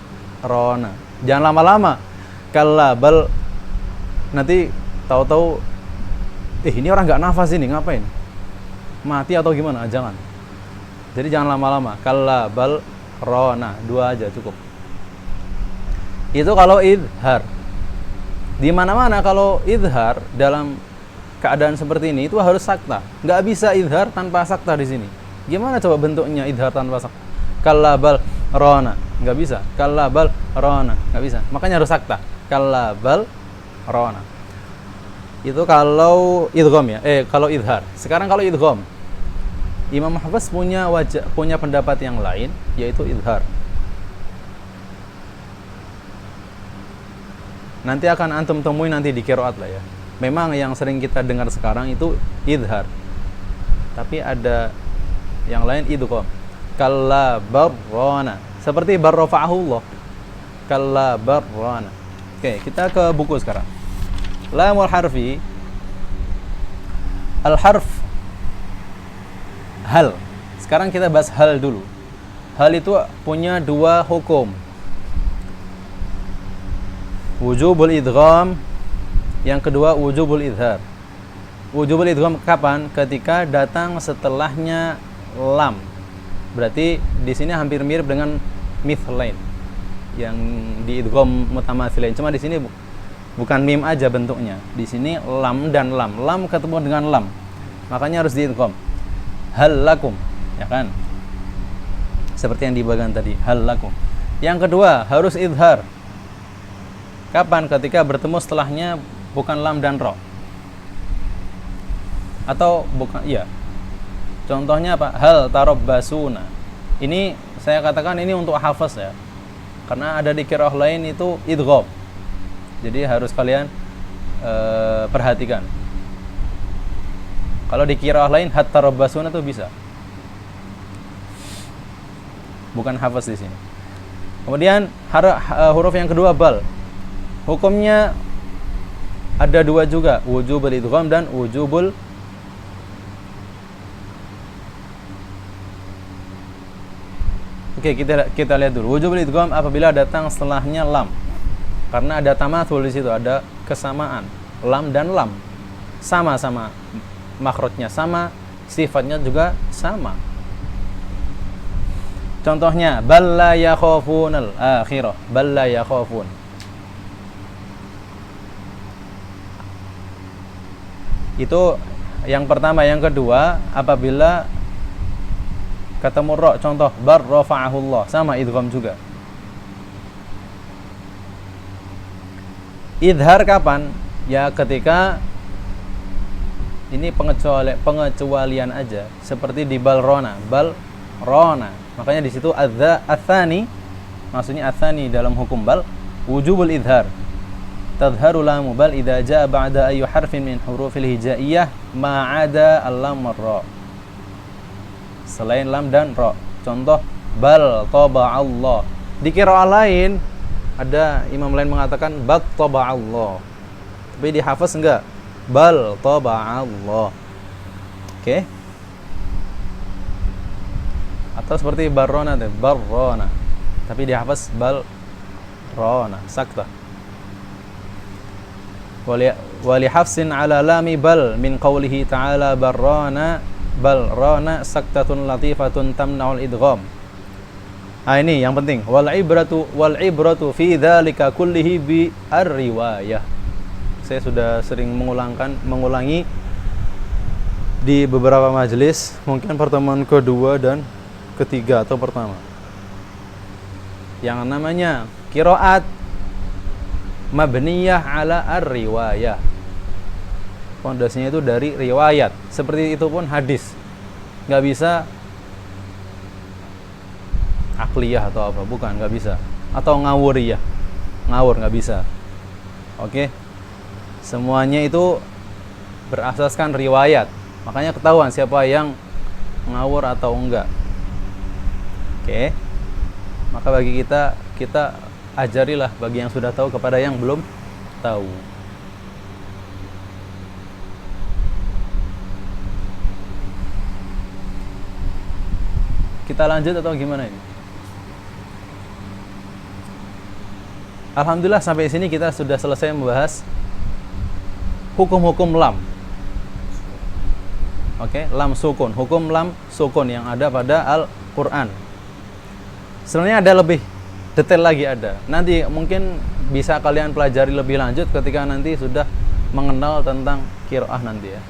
rona. Jangan lama-lama. Kalla bal, nanti tahu-tahu ini orang nggak nafas ini, ngapain? Mati atau gimana? Jangan. Jadi jangan lama-lama. Kalla bal rona. 2 aja cukup. Itu kalau idhar. Di mana-mana kalau idhar dalam keadaan seperti ini itu harus saktah. Nggak bisa idhar tanpa saktah di sini. Gimana coba bentuknya idhar tanpa saktah? Kalla bal rona, nggak bisa. Kalla bal rona, nggak bisa. Makanya harus saktah. Kalla bal rona. Itu kalau idgham ya. Kalau idhar. Sekarang kalau idgham, Imam Hafiz punya pendapat yang lain, yaitu idhar. Nanti akan antum temui nanti di qiraat lah ya. Memang yang sering kita dengar sekarang itu idhar. Tapi ada yang lain idgham. Kalla barrana. Seperti barrafa'ahullah. Kalla barrana. Oke, kita ke buku sekarang. Lamul harfi. Al-harf hal. Sekarang kita bahas hal dulu. Hal itu punya 2 hukum. Wujubul idgham, yang kedua wujubul idhar. Wujubul idgham kapan? Ketika datang setelahnya lam. Berarti di sini hampir mirip dengan mithlain yang di idgham mutamathilain. Cuma di sini bukan mim aja bentuknya. Di sini lam dan lam. Lam ketemu dengan lam. Makanya harus diidgham. Hal lakum, ya kan? Seperti yang di bagian tadi, hal lakum. Yang kedua, harus idhar. Kapan? Ketika bertemu setelahnya bukan lam dan ra. Atau bukan, iya. Contohnya apa? Hal tarabbasuna. Ini saya katakan ini untuk hafaz ya. Karena ada di qiraah lain itu idgham. Jadi harus kalian perhatikan. Kalau di qiraah lain hatta rabbasuna tuh bisa. Bukan hafaz di sini. Kemudian huruf yang kedua bal. Hukumnya ada dua juga, wujubul idgham dan wujubul Oke, kita lihat dulu. Wujubul idgham apabila datang setelahnya lam. Karena ada tamathul di situ, ada kesamaan. Lam dan lam sama-sama makhrajnya sama, sifatnya juga sama. Contohnya bal la yakhafunal akhirah, bal la yakhafun. Itu yang pertama. Yang kedua, apabila ketemu ra, contoh bar rafa'ahullah, sama idgham juga. Idhar kapan? Ya ketika ini pengecualian aja, seperti di balrona, balrona. Makanya di situ adzani, maksudnya adzani dalam hukum bal wujubul idhar. Tadharu lamu bal idza jaa ba'da ayu harfin min hurufil hijaiyah ma 'ada al-lam war-ra. Selain lam dan ra. Contoh bal taba'allah. Di qiraah lain ada imam lain mengatakan bat taba'allah. Tapi di hafaz enggak. Bal taba'allah. Oke. Atau seperti barrona, barrona. Tapi di hafaz bal rona, sakta. Wali hafsin ala lami bal min qawlihi ta'ala barrona bal rana saktatun latifatun tamna'ul idgham. Ini yang penting. Wal ibratu fi dzalika kullihi bi ar-riwayah. Saya sudah sering mengulangi di beberapa majelis, mungkin pertemuan kedua dan ketiga atau pertama. Yang namanya qiraat mabniyah ala ar-riwayah. Pondasinya itu dari riwayat. Seperti itu pun hadis. Nggak bisa akliyah atau apa, bukan, nggak bisa. Atau ngawuriyah. Ngawur nggak bisa. Oke. Semuanya itu berasaskan riwayat. Makanya ketahuan siapa yang ngawur atau enggak. Oke. Maka bagi kita ajarilah bagi yang sudah tahu kepada yang belum tahu. Kita lanjut atau gimana ini? Alhamdulillah sampai sini kita sudah selesai membahas hukum-hukum lam. Oke, lam sukun, hukum lam sukun yang ada pada Al-Qur'an. Sebenarnya ada lebih detail lagi ada. Nanti mungkin bisa kalian pelajari lebih lanjut ketika nanti sudah mengenal tentang qiraah nanti ya.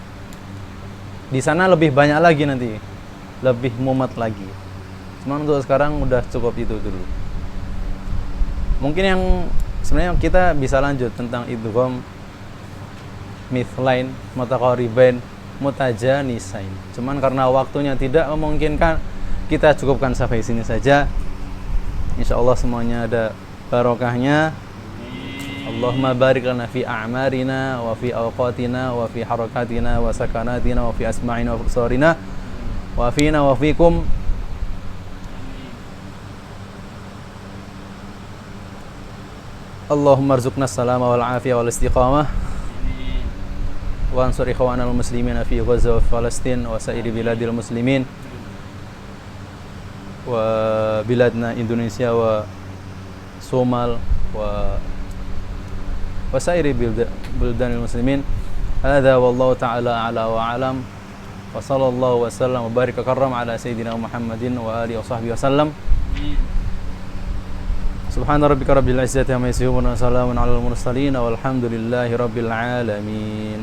Di sana lebih banyak lagi nanti. Lebih mumet lagi. Cuma untuk sekarang udah cukup itu dulu. Mungkin yang sebenarnya kita bisa lanjut tentang idgham, mithlain, mutaqaribain, mutajanisain. Cuman karena waktunya tidak memungkinkan, kita cukupkan sampai sini saja. Insyaallah semuanya ada barokahnya. Allahumma barik lana fi a'marina wa fi awqatina wa fi harakatina wa sakanatina wa fi asma'ina wa absarina wa fina wa fikum. Allahumma arzuqna salama wal afiyah wal istiqamah wa ansur ikhwanal muslimina fi Gaza wa Palestin wa sairi biladil muslimin wa biladna Indonesia wa Somal wa sairi bildanil muslimin. Hadza wallahu ta'ala ala wa alam wa sallallahu wa sallam wa baraka karram ala sayyidina Muhammadin wa alihi wa sahbihi wa sallam. Subhana rabbika rabbil izzati amma yasifun wa salamun alal mursalin walhamdulillahi rabbil alamin.